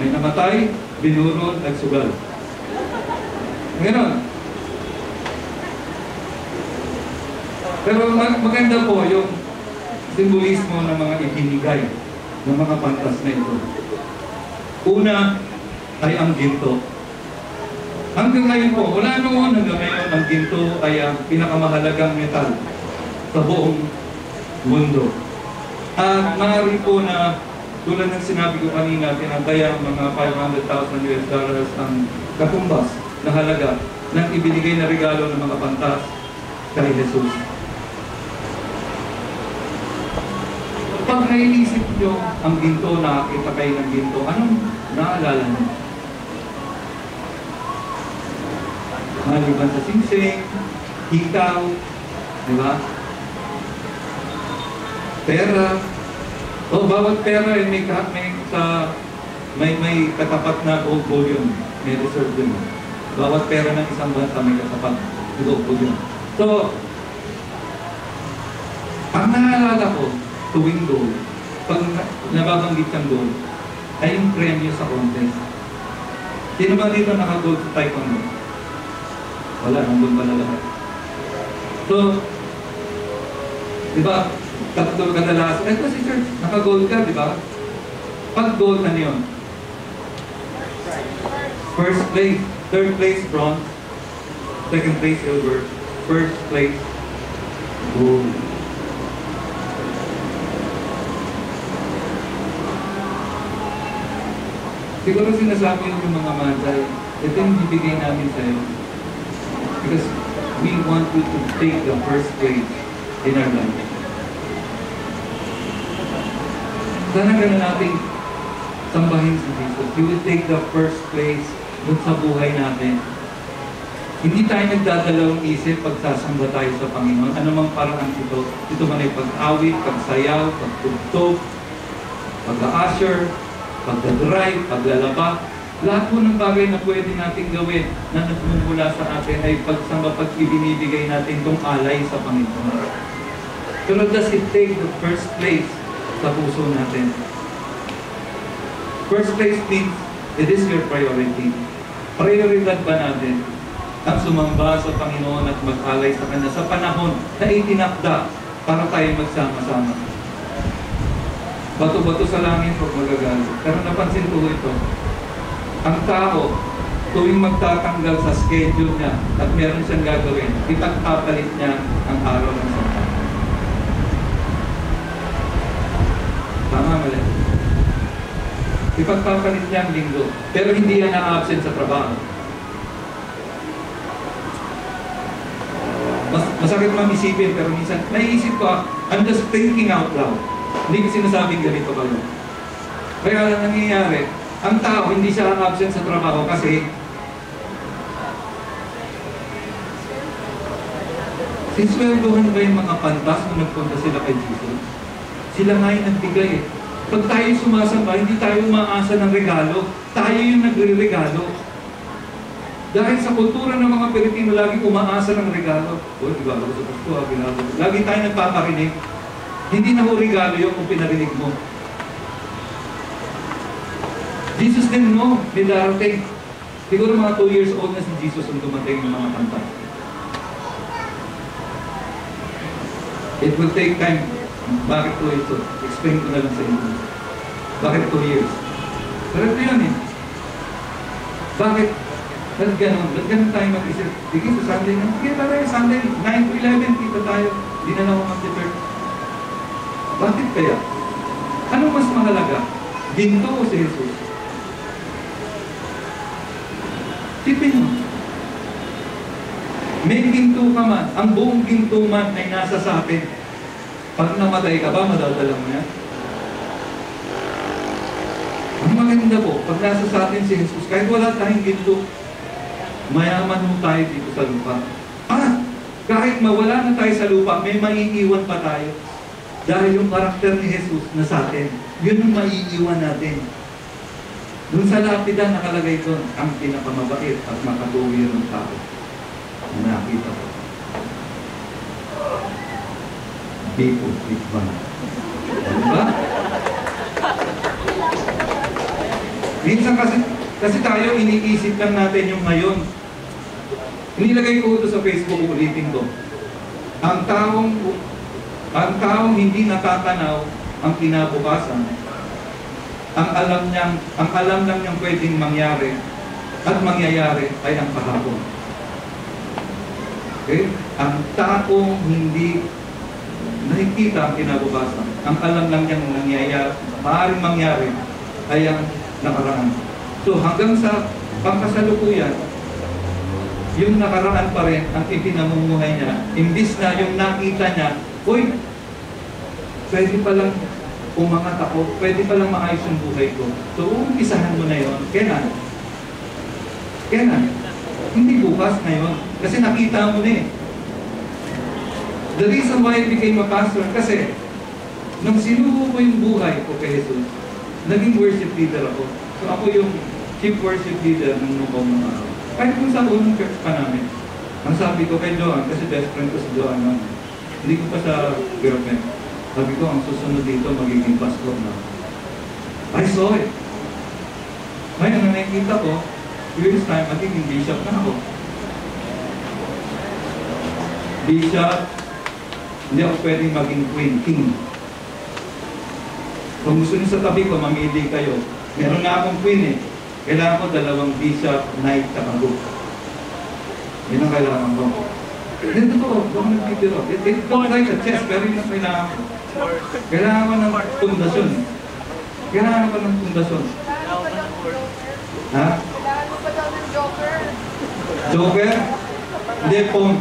May namatay, binurol, nagsugal. Ngayon. Pero maganda po yung simbolismo ng mga ibinigay ng mga pantas na ito. Una ay ang ginto. Hanggang ngayon po, wala noon hanggang ngayon, ang ginto ay ang pinakamahalagang metal sa buong mundo. At maaari po na, tulad ng sinabi ko kanina, pinagkaya mga $500,000 ang katumbas na halaga ng ibinigay na regalo ng mga pantas kay Jesus. Pag naiisip nyo ang ginto, nakakita kayo ng ginto, anong naalala nyo? Maliban sa singsing, hikaw, di ba? Pera. Bawat pera ay may katapat na gold bullion. May reserve din. Bawat pera ng isang bansa may katapat na gold bullion. So, ang naalala ko, tuwing gold, pag nababanggit ang gold, ay yung premyo sa contest. Sino ba dito naka-gold sa taekwondo? Wala, nandun pala lahat. So, di ba, tatlo kadalasan, ito si Church, naka-gold ka, di ba? Pag gold, ano yun? First place, third place, bronze, second place, silver, first place, gold. Siguro sinasabi yung mga Majay, ito yung bibigay namin sa'yo. Because we want you to take the first place in our life. Sana ganun natin sambahin si Jesus. You will take the first place dun sa buhay natin. Hindi tayo nagdadalawang isip pagsasamba tayo sa Panginoon. Ano mang paraan ito. Ito man ay pag-awit, pagsayaw, pagtugtog, pag-a-usher, pagdadrive, paglalaba. Lahat po ng bagay na pwede natin gawin na nagmumula sa atin ay pagsamba, pag ibinibigay natin itong alay sa Panginoon. Pero does it take the first place sa puso natin? First place means it is your priority. Prioridad ba natin ang sumamba sa Panginoon at mag-alay sa Kanya sa panahon na itinakda para tayo magsama-sama? Bato-bato sa langit pag magagalit. Pero napansin ko ito, ang tao, tuwing magtatanggal sa schedule niya at meron siyang gagawin, ipagpapalit niya ang araw ng Sabado. Tama, mali. Ipagpapalit niya ang linggo, pero hindi yan na-absent sa trabaho. Masakit man isipin, pero minsan, naiisip ko, I'm just thinking out loud. Hindi ko sinasabing ganito ba yun. Kaya lang nangyayari, ang tao hindi siya absent sa trabaho kasi sinsweldohan ba yung mga pantas nung nagpunta sila kay Jesus? Sila nga yung nagbigay eh. Pag tayo sumasamba, hindi tayo umaasa ng regalo. Tayo yung nagre-regalo. Dahil sa kultura ng mga Pilipino, lagi umaasa ng regalo. O, di ba? Lagi tayo nagpaparinig. Hindi na ho regalo yung kung pinarinig mo. Jesus didn't know, may darating. Siguro mga 2 years old na si Jesus nung dumating ng mga kanta. It will take time. Bakit 2 years old? Explain ko na lang sa inyo. Bakit 2 years? Pero ito yun eh. Bakit? Ba't ganun? Ba't ganun tayo mag-isip? Sige, sa Sunday na. Sige, tayo Sunday, 9 to 11, kita tayo. Hindi na lang ako mag-church. Bakit kaya? Ano mas mahalaga? Ginto o si Jesus? Tipin mo. May ginto ka man. Ang buong ginto man ay nasa sa atin. Pag namatay ka ba, madadala mo yan? Ang maganda po, pag nasa sa atin si Jesus, kahit wala tayong ginto, mayaman mo tayo dito sa lupa. Kahit mawala na tayo sa lupa, may maiiwan pa tayo. Dahil yung karakter ni Jesus na sa atin, yun ang maiiwan natin. Doon sa lapidan nakalagay doon, ang pinakamabait at makatuwid ng tao. Nakita ko. People with man. Diba? Minsan kasi tayo iniisip lang natin yung ngayon. Inilagay ko ito sa Facebook, ulitin ko. Ang taong hindi natatanaw ang kinabukasan, ang alam lang niyang pwedeng mangyari at mangyayari ay ang kahapon. Okay? Ang taong hindi nakikita ang kinabukasan, ang alam lang niyang nangyayari, maaaring mangyari ay ang nakaraan. So hanggang sa pangkasalukuyan, yung nakaraan pa rin ang ipinamumuhay niya. Imbis na yung nakita niya, uy, pwede palang umangat ako, pwede palang maayos yung buhay ko. So, umpisahan mo na yun. Kailan? Hindi bukas ngayon. Kasi nakita mo na eh. The reason why I became a pastor, kasi nung sinubo ko yung buhay ko kay Jesus, naging worship leader ako. So, ako yung chief worship leader ng nung mga araw. Kahit kung sa unang church pa namin, ang sabi ko kay Joan, kasi best friend ko si Joan, hindi ko pa sa girlfriend. Sabi ko, ang susunod dito, magiging pastor na. I saw it. Ngayon, na nakikita ko, years time, magiging bishop na ako. Bishop, hindi ako pwedeng maging queen, king. Kung gusto niyo sa tabi ko, mamili kayo. Meron na akong queen eh. Kailangan ko 2 bishop, knight, kapago. Yun ang kailangan ko. Hindi totoo, huwag nagtitiro. It's not like a chess, pero yun ang kailangan ko. Kailangan ko ng pundasyon. Kailangan ko ng pundasyon. Ha? Kailangan mo pa daw ng joker. Joker? Hindi, pawn.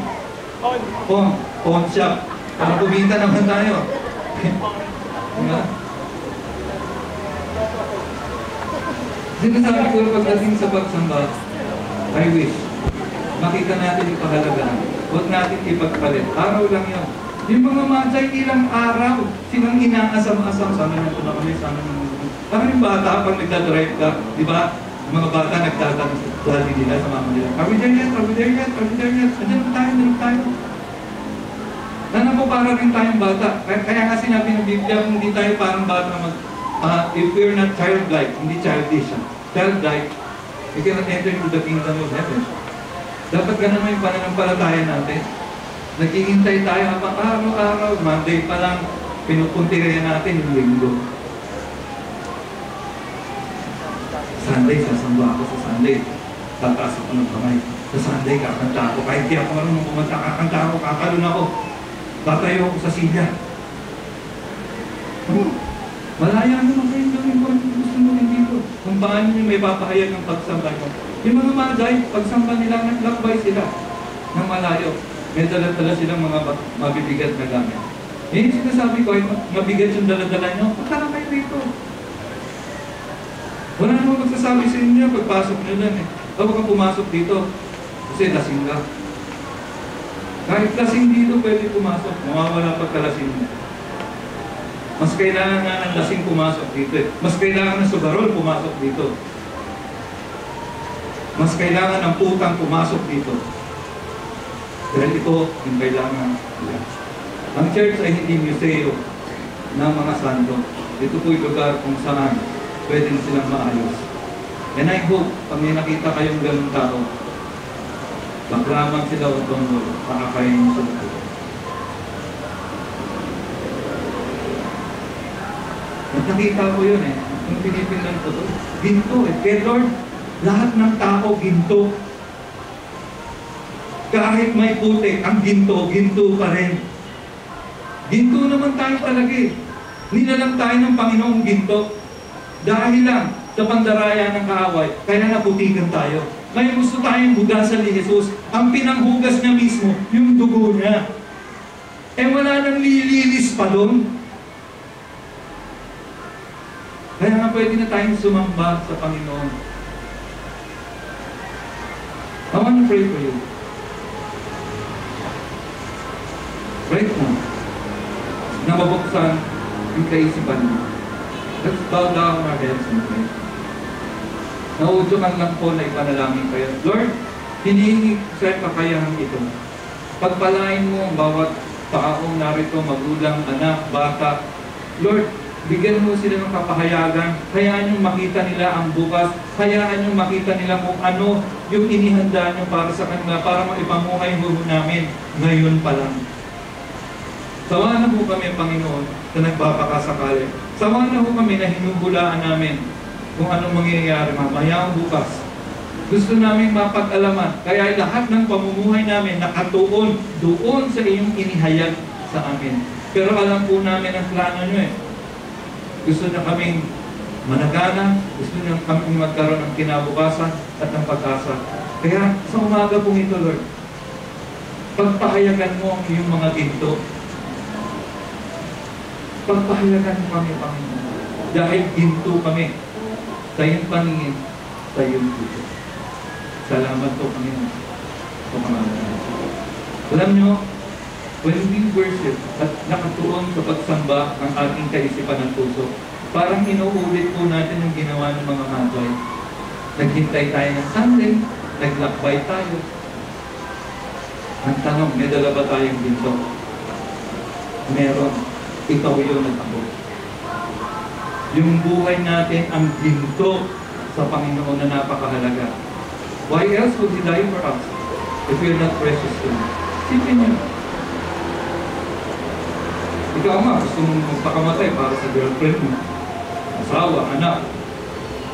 Pawn shop. Para kumita naman tayo. Diba? Sinasabi ko pagdating sa pagsamba, I wish, makita natin yung kahalagahan. Huwag natin ipagpalit. Araw lang yun. Yung mga madsay, ilang araw, silang inaasam-asam, sana na ito na kami, sana na ito. Parang yung bata, pag nagdadrive ka, di ba? Yung mga bata nagtatanong sa daddy nila, sa mama nila. Are we there yet? Are we there yet? Are we there yet? Andiyan tayo. Nana po, parang rin tayong bata. Kaya nga sinabi ng Biblia, hindi tayo parang bata if we're not childlike, hindi childish. Childlike, we cannot enter into the kingdom of heaven. Dapat ganun yung pananampalataya natin. Naghihintay tayo habang araw-araw, Monday pa lang, pinupuntiraya natin yung linggo. Sunday, sasamba ako sa Sunday. Tataas ako ng kamay. Sa Sunday, kakanta ako. Kahit di ako marunong kumanta, kakanta ako, kakalun ako. Tatayo ako sa silya. Malaya naman kayo gawin ko. Gusto mo rin dito. Kung paano nyo may papahayag ng pagsamba ko. Yung mga maday, pagsamba nila, naglakbay sila ng malayo. May dala-dala silang mga mabibigat na gamit. Eh, sinasabi ko, ay mabigat yung dala-dala nyo, punta lang kayo dito. Wala naman magsasabi sa inyo, pagpasok nyo lang eh. Huwag kang pumasok dito, kasi lasing ka. Kahit lasing dito, pwede pumasok, mawawala pagkalasing mo. Mas kailangan nga ng lasing pumasok dito eh. Mas kailangan ng sugarol pumasok dito. Mas kailangan ng putang pumasok dito. Dahil ito yung kailangan nila. Ang church ay hindi museo ng mga santo. Ito po yung lugar kung saan pwede silang maayos. And I hope, pag may nakita kayong ganun tao, maglamang sila o tungkol, makakainin sila po. Nakita ko yun eh. Yung pinipinlan ko to. Ginto eh. Kaya Lord, lahat ng tao ginto. Kahit may puti, ang ginto, ginto pa rin. Ginto naman tayo talaga eh. Nilalang tayo ng Panginoong ginto. Dahil lang sa pandaraya ng kaaway, kaya naputikan tayo. Ngayon gusto tayong hugasan ni Jesus. Ang pinanghugas niya mismo, yung dugo niya. Eh wala nang lililis pa doon. Kaya nga pwede na tayong sumamba sa Panginoon. I want to pray for you. Right now, na mabuksan yung kaisipan mo. Let's bow down our heads and pray. Nauudyukan lang po na ipanalangin kayo. Lord, hinihingi sa kakayahan ito. Pagpalain mo ang bawat taong narito, magulang, anak, bata. Lord, bigyan mo sila ng kapahayagan. Hayaan nyo makita nila ang bukas. Hayaan nyo makita nila kung ano yung inihanda nyo para sa kanila, para maipamuhay mo namin ngayon pa lang. Sawa na po kami, Panginoon, na nagpapakasakali. Sawa na po kami na hinuhulaan namin kung anong mangyayari mamaya ang bukas. Gusto namin mapag-alaman, kaya lahat ng pamumuhay namin nakatuon doon sa iyong inihayag sa amin. Pero alam po namin ang plano nyo eh. Gusto na kaming managana, gusto na kaming magkaroon ng kinabukasan at ng pag-asa. Kaya sa umaga pong ito, Lord, pagpahayagan mo ang iyong mga ginto. Pagpahayagan mo kami, Panginoon. Dahil ginto kami sa iyong paningin, sa iyong puso. Salamat po, Panginoon. Alam nyo, when we worship at nakatuon sa pagsamba ang ating kaisipan ng puso, parang inuulit po natin yung ginawa ng mga magay. Naghintay tayo ng Sunday, naglakbay tayo. Ang tanong, may dala ba tayong ginto? Meron. Ikaw yun at ako. Yung buhay natin ang ginto sa Panginoon na napakahalaga. Why else would He die for us if we're not precious to Him? Sipin niyo. Ikaw nga, gusto mong magpakamatay para sa girlfriend mo, asawa, anak.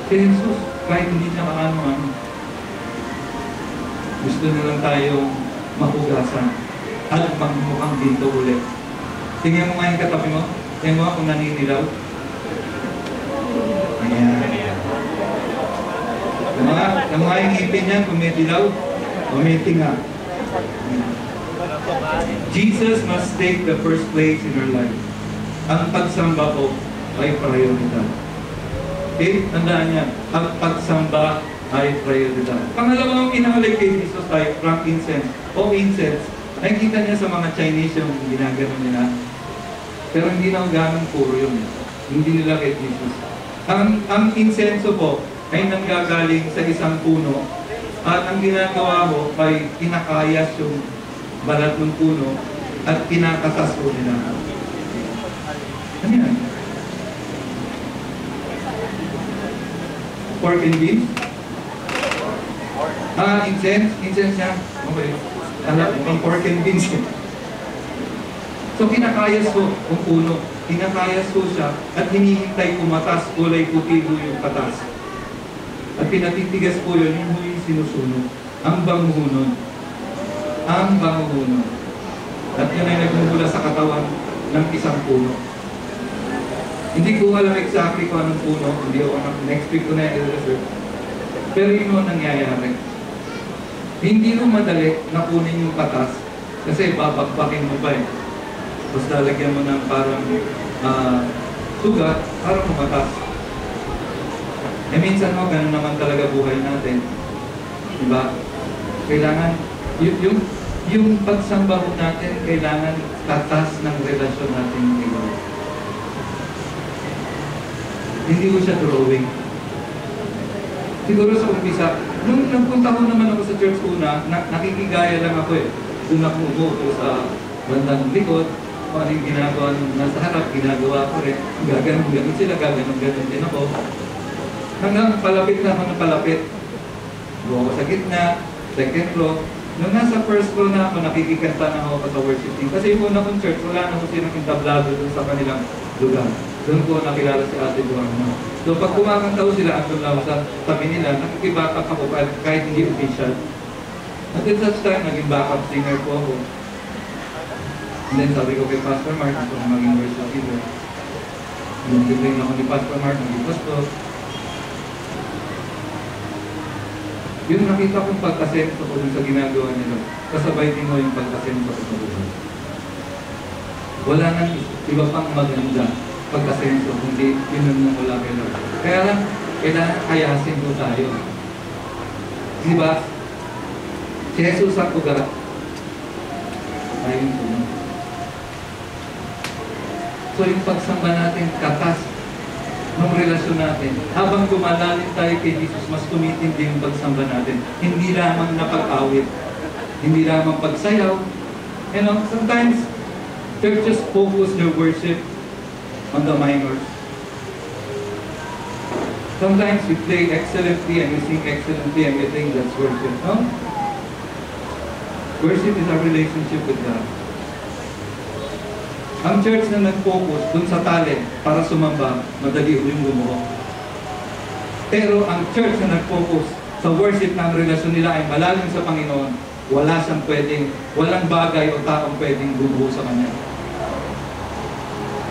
Si Jesus, kahit hindi niya kaano-ano, gusto na lang tayong mahugasan at magmukhang ginto ulit. Tingnan mo nga yung katabi mo. Tingnan mo kung naninilaw. Ayan. Yung mga yung ngipin niyan, kung may dilaw, umiting nga. Jesus must take the first place in our life. Ang pagsamba po ay prioridad. Okay? Tandaan niya, ang pagsamba ay prioridad. Pangalawang inahalik kay Jesus ay frankincense o incense. Nakikita niya sa mga Chinese yung ginagano nila. Pero hindi na ganun puro yun. Hindi nila kay Jesus. Ang insenso po ay nanggagaling sa isang puno at ang ginagawa mo ay kinakayas yung balat ng puno at kinakasas ko nila. Ano yan? Pork and beans? Incense? Incense yan? Okay. Ang pork and beans yan. So kinakayas ko ang puno, kinakayas ko siya at hinihintay kumatas, kulay puti yung patas. At pinatitigas po yun, yung huling sinusunog. Ang bangunon. Ang bangunon. At yun ay nagmumula sa katawan ng isang puno. Hindi ko alam exactly kung anong puno, hindi ako next week ko na i-research. Pero yun ang nangyayari. Hindi mo madali na kunin yung patas kasi babagbakin mo pa eh. Tapos lalagyan mo ng parang sugat para kumatas. Eh minsan mo, ganun naman talaga buhay natin. Diba? Kailangan, yung pagsamba natin, kailangan tatas ng relasyon natin ng iba. Hindi ko siya drawing. Siguro sa umpisa, nung nagpunta ko naman ako sa church una, nakikigaya lang ako eh. Kung nakubo ko sa bandang likod, kung ano yung ginagawa nung nasa harap, ginagawa ko rin. Gaganon sila, gaganon din ako. Hanggang palapit na ako ng palapit. Buo ako sa gitna, second row. Nung nasa first row na ako, nakikikanta na ako sa worship team. Kasi yung una kong church, wala na ako silang entablado dun sa kanilang lugar. Doon ko nakilala si Ate Duarno. So pag kumakanta ko sila, andun lang ako sa tabi nila, nakikibackup ako kahit hindi official. At in such time, naging backup singer po ako. And then sabi ko kay Pastor Mark, gusto ko maging worship leader. Nung ako ni Pastor Mark, naging pastor. Yung nakita kong pagkasenso ko dun sa ginagawa nila, kasabay din mo yung pagkasenso ko sa buhay. Wala nang iba pang maganda pagkasenso, kundi yun ang wala kayo. Kaya lang, kailangan kayasin ko tayo. Diba? Si Jesus ang ugat. Ayun po. So yung pagsamba natin, katas ng relasyon natin. Habang lumalalim tayo kay Jesus, mas tumitindi yung pagsamba natin. Hindi lamang napag-awit. Hindi lamang pagsayaw. You know, sometimes churches focus their worship on the minors. Sometimes we play excellently and we sing excellently and we think that's worship. No? Worship is our relationship with God. Ang church na nag-focus dun sa talent para sumamba, madali uling gumuho. Pero ang church na nag-focus sa worship na ang relasyon nila ay malalim sa Panginoon, wala siyang pwedeng, walang bagay o taong pwedeng gumuho sa Kanya.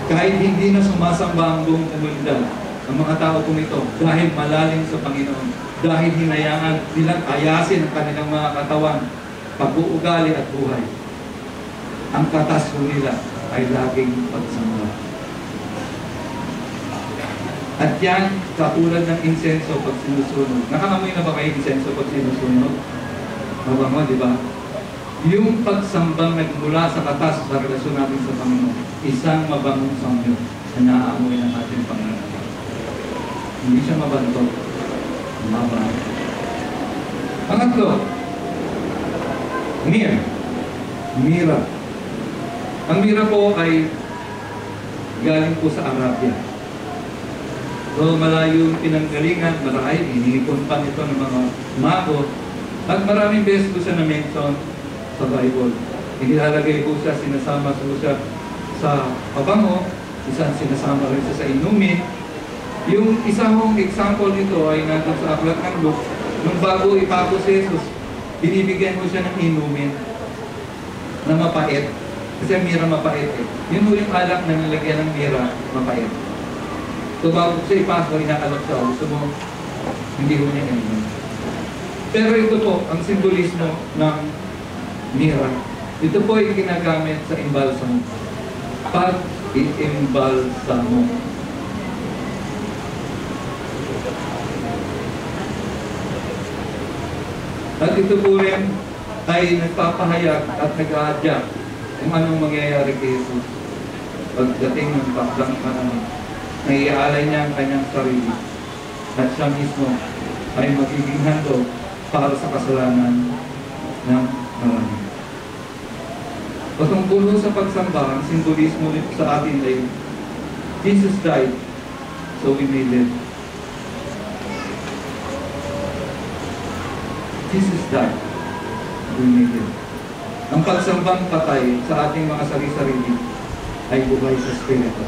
Kahit hindi na sumasamba ang buong komunidad, ang mga tao kong ito, dahil malalim sa Panginoon, dahil hinayaan nilang ayasin ang kanilang mga katawan, pag-uugali at buhay. Ang katas ko nila ay laging pagsamba. At yan, katulad ng insenso pag sinusunog. Nakakamoy na ba kayo insenso pag sinusunog? Mabango, di ba? Yung pagsambang nagmula sa katas sa relasyon natin sa Panginoon, isang mabangong samyo na naaamoy ng ating Panginoon. Hindi siya mabanto. Mabango. Pangatlo, mira. Ang mira po ay galing po sa Arabia. So malayo yung pinanggalingan, marahil hinihipon pa nito ng mga mago. At maraming beses ko siya na-mention sa Bible. Inilalagay po siya, sinasama po siya sa pabango, isang sinasama rin siya sa inumin. Yung isang example nito ay nandun sa aklat ng Luke. Nung bago ipako si Jesus, binibigyan mo siya ng inumin na mapait. Kasi ang mira mapait eh. Yun mo yung alak na nilagyan ng mira, mapait. So bago siya ipako, inaalok siya. Gusto mo, hindi mo niya inumin. Pero ito po, ang simbolismo ng mira. Ito po ay ginagamit sa imbalsamo. Pag i-imbalsamo. At ito po rin ay nagpapahayag at nag-aadya kung anong mangyayari kay Jesus pagdating ng baklang panahon. Naiaalay niya ang kanyang sarili at siya mismo ay magiging handog para sa kasalanan ng marami. Patungkol sa pagsamba, ang simbolismo nito sa atin ay Jesus died so we may live. Jesus died so we may live. Ang pagsambang patay sa ating mga sarili-sarili ay buhay sa Espiritu.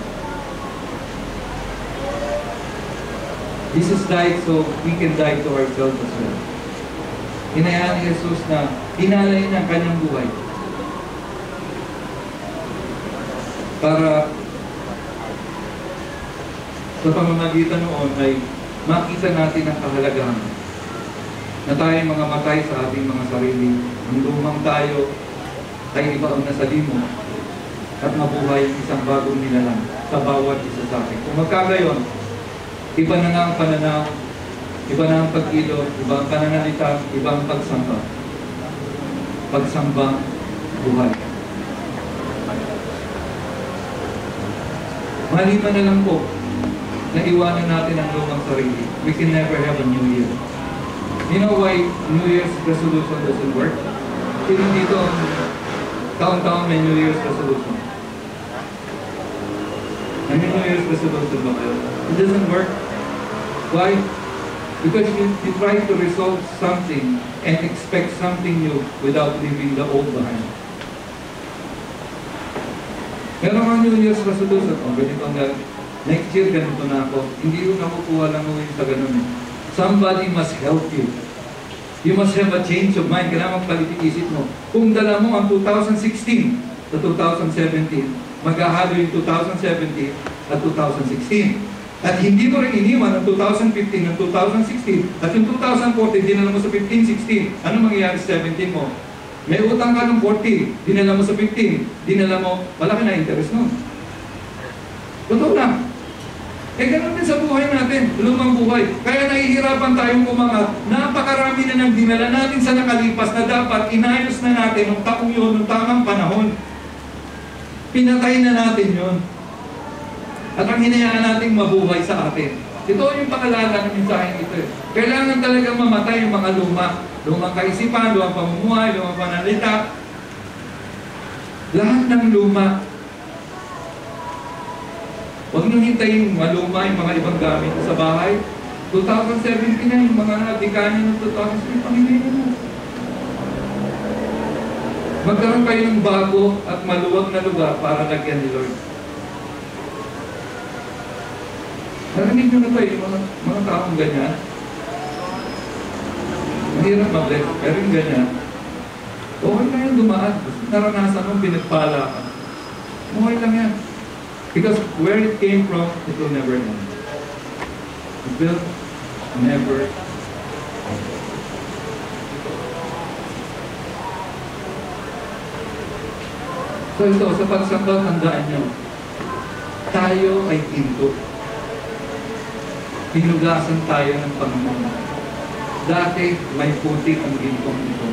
Jesus died so we can die to ourselves as well. Hinayaan ni Jesus na inalay niya ang kanyang buhay para sa pamamagitan noon ay makita natin ang kahalagahan na tayo mga matay sa ating mga sarili. Ang lumang tayo ay ibaon na sa limo at mabuhay isang bagong nilalang sa bawat isa sa atin. Kung magkagayon, iba na nga ang pananaw, iba na ang pag-ilo, iba ang pananalita, iba ang pagsamba. Pagsamba, buhay. Maliban na lang po na iwanan natin ang lumang sarili. We can never have a new year. You know why New Year's resolution doesn't work? Sino dito taon-taon may New Year's resolution? May New Year's resolution ba kayo? It doesn't work. Why? Because you try to resolve something and expect something new without leaving the old behind. Meron mga New Year's resolution, ganito nga, next year ganito na ako. Hindi yung nakukuha lang mo yung sa ganun. Somebody must help you. You must have a change of mind. Kailangan magpalit yung isip mo. Kung dala mo ang 2016 sa 2017, maghahalo yung 2017 at 2016. At hindi mo rin iniwan ang 2015 at 2016 at yung 2014, dinala mo sa 15, 16. Ano mangyayari sa 17 mo? May utang ka ng 40, dinala mo sa 15, dinala mo, malaki na interest nun. Totoo lang. Eh ganun din sa buhay natin, lumang buhay. Kaya nahihirapan tayong umangat. Napakarami na nang dinala natin sa nakalipas na dapat inayos na natin ng taong yun, ng tamang panahon. Pinatay na natin yun. At ang hinayaan nating mabuhay sa atin. Ito yung pakalalan ng mensaheng ito. Kailangan talagang mamatay yung mga luma. Lumang kaisipan, lumang pamumuhay, lumang pananalita. Lahat ng luma. Huwag nyo hintayin maluma yung mga ibang gamit sa bahay. 2017 na yung mga dekanya ng 2017, pamilya na. Magkaroon kayo ng bago at maluwag na lugar para lagyan ni Lord. Narinig nyo na tayo yung mga taong ganyan. Mahirap mag-bless, pero yung ganyan. Okay lang yan dumaan. Naranasan mong pinagpala ka. Okay lang yan. Because where it came from, it will never end. It will never end. So ito, sa pagsamba, tandaan nyo, tayo ay pinto. Hinugasan tayo ng Panginoon. Dati, may putik ang gintong ito.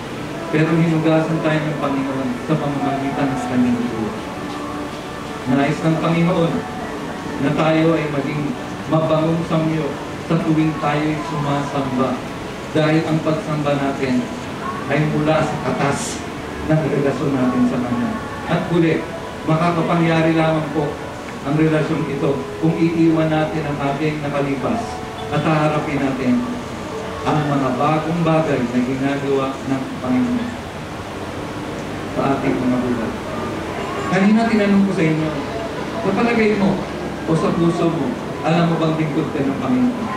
Pero hinugasan tayo ng Panginoon sa pamamagitan ng kanyang dugo. Nais ng Panginoon na tayo ay maging mabangong samyo sa tuwing tayo ay sumasamba. Dahil ang pagsamba natin ay mula sa katas ng relasyon natin sa Kanya. At huli, makakapangyari lamang po ang relasyon ito kung iiwan natin ang ating nakalipas at haharapin natin ang mga bagong bagay na ginagawa ng Panginoon sa ating mga buhay. Kanina tinanong ko sa inyo, sa palagay mo o sa puso mo, alam mo bang lingkod ka ng Panginoon?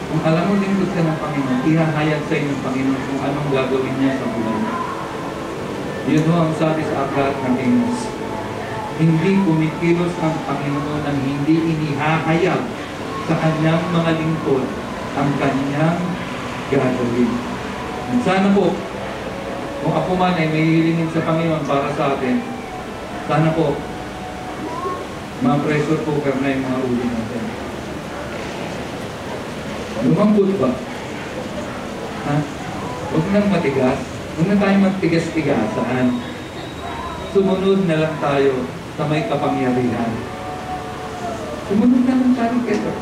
Kung alam mo lingkod ka ng Panginoon, ihahayag sa inyo ng Panginoon kung anong gagawin niya sa buhay mo. Yun ho ang sabi sa aklat ng Amos. Hindi kumikilos ang Panginoon ang hindi inihahayag sa kanyang mga lingkod ang kanyang gagawin. At sana po, kung ako man ay may hilingin sa Panginoon para sa atin, sana po, ma-pressure po na yung mga uli natin. Lumambot ba? Ha? Huwag nang matigas. Huwag na tayo magtigas-tigasan. Sumunod na lang tayo sa may kapangyarihan. Sumunod na lang tayo kaya.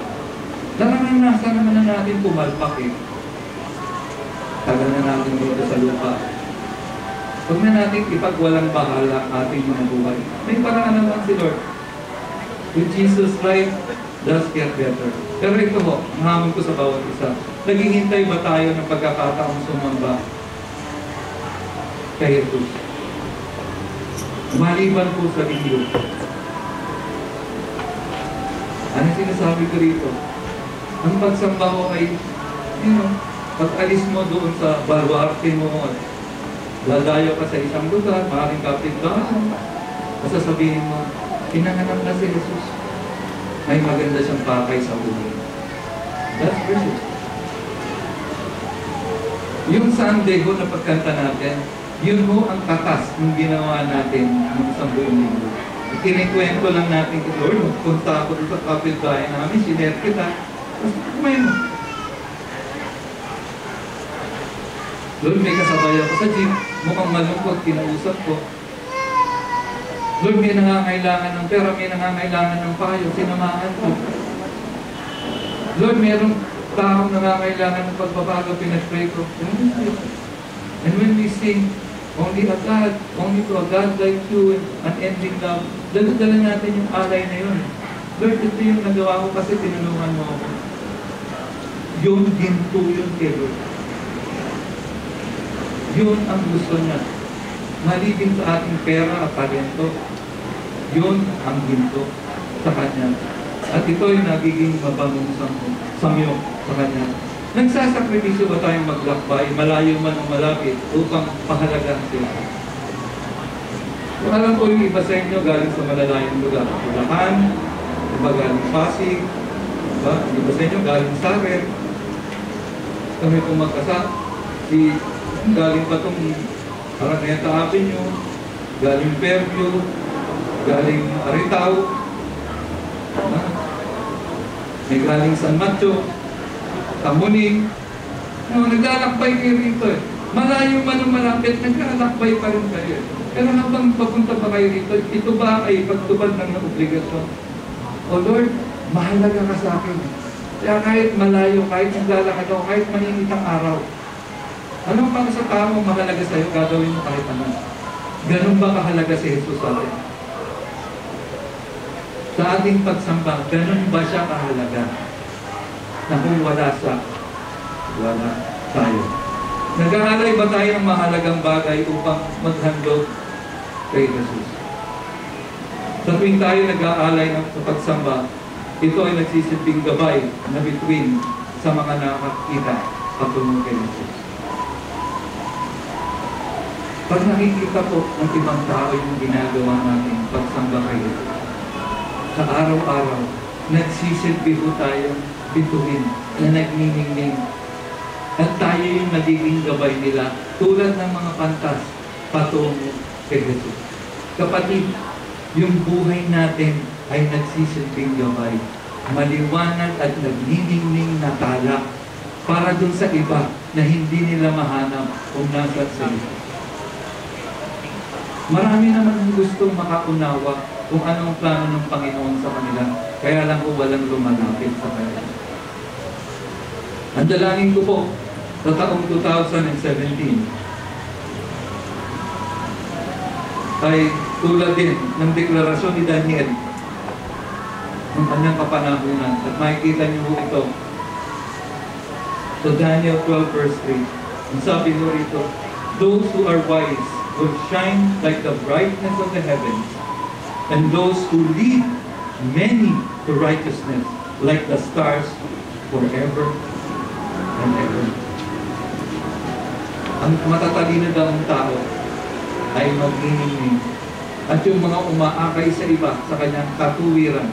Naranasan naman na natin pumalpak eh. Tagal na natin dito sa lupa. Huwag na natin ipagwalang bahala ang ating mga buhay. May paraan naman si Lord. With Jesus life does get better. Pero ito ho, ang hamon ko sa bawat isa. Naghihintay ba tayo ng pagkakataong sumamba kay Jesus? Maliban po sa linggo. Ano sinasabi ko rito? Ang pagsamba ko ay, pag-alis mo doon sa baluarte mo, dadayo ka sa isang lugar, maaaring kapitbahay, sasabihin mo, pinanganak na si Jesus. May maganda siyang pakay sa buhay. That's precious. Yung Sunday ho na pagkanta natin, yun ho ang katas ng ginawa natin ng isang buong linggo. Kinikwento lang natin kay Lord, magpunta ako sa kapitbahay namin, sinare kita. Tapos kumain mo. Lord, may kasabay ako sa jeep, mukhang malungkot, kinausap ko. Lord, may nangangailangan ng pera, may nangangailangan ng payo, sinamahan ko. Lord, mayroong taong nangangailangan ng pagbabago, pinag-pray ko. And when we sing, only a God, only to a God like you, and unending love, dala-dala natin yung alay na yun. Lord, ito yung nagawa ko kasi tinulungan mo ako. Yung ginto yung kilo. Yun ang gusto niya. Maliban sa ating pera at talento, yun ang ginto sa kanya. At ito'y nagiging mabangong samyo sa kanya. Nagsasakripisyo ba tayong maglakbay, malayo man o malapit, upang pahalagahan sila? Kung alam ko yung iba sa inyo galing sa malalayang lugar, Bulacan, iba galing Pasig, diba? Yung iba sa inyo galing Saret, kami pong si galing pa itong Araneta Avenue, galing Fairview, galing Aritaw, may galing San Mateo, Tamuning. Naglalakbay kayo rito eh. Malayo man o malapit, naglalakbay pa rin kayo. Pero habang papunta pa kayo rito, ito ba ay pagtubad ng obligasyon? O Lord, mahalaga ka sa akin. Kaya kahit malayo, kahit naglalakad ako, kahit maninit ang araw, anong pang sa tao mahalaga sa'yo, gagawin mo kahit ano. Ganun ba kahalaga si Jesus sa atin? Sa ating pagsamba, ganun ba siya kahalaga? Na kung wala siya, wala tayo. Nag-aalay ba tayo ng mahalagang bagay upang maghandog kay Jesus? Sa tuwing tayo nag-aalay sa pagsamba, ito ay nagsisilbing gabay na between sa mga nakakita patungo kay Jesus. Pag nakikita po ng ibang tao yung ginagawa natin pagsamba kay Jesus, sa araw-araw, nagsisilbi po tayong bituin na nagniningning. At tayo yung nagiging gabay nila tulad ng mga pantas patungo kay Jesus. Kapatid, yung buhay natin ay nagsisilbing gabay, maliwanag at nagniningning na tala para dun sa iba na hindi nila mahanap kung nasa sa iyo. Marami naman gustong makaunawa kung anong plano ng Panginoon sa kanila, kaya lang po walang lumalapit sa kanila. Ang dalangin ko po sa taong 2017 ay tulad din ng deklarasyon ni Daniel ng kanyang kapanahunan. At makikita niyo po ito sa Daniel 12 verse 3. Ang sabi mo rito, those who are wise will shine like the brightness of the heavens, and those who lead many to righteousness like the stars forever and ever. Ang matatalino daw ng tao ay mag-iningning. At yung mga umaakay sa iba sa kanyang katuwiran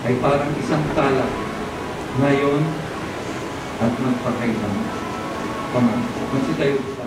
ay parang isang tala ngayon at magpakailan. Magsitayo tayo.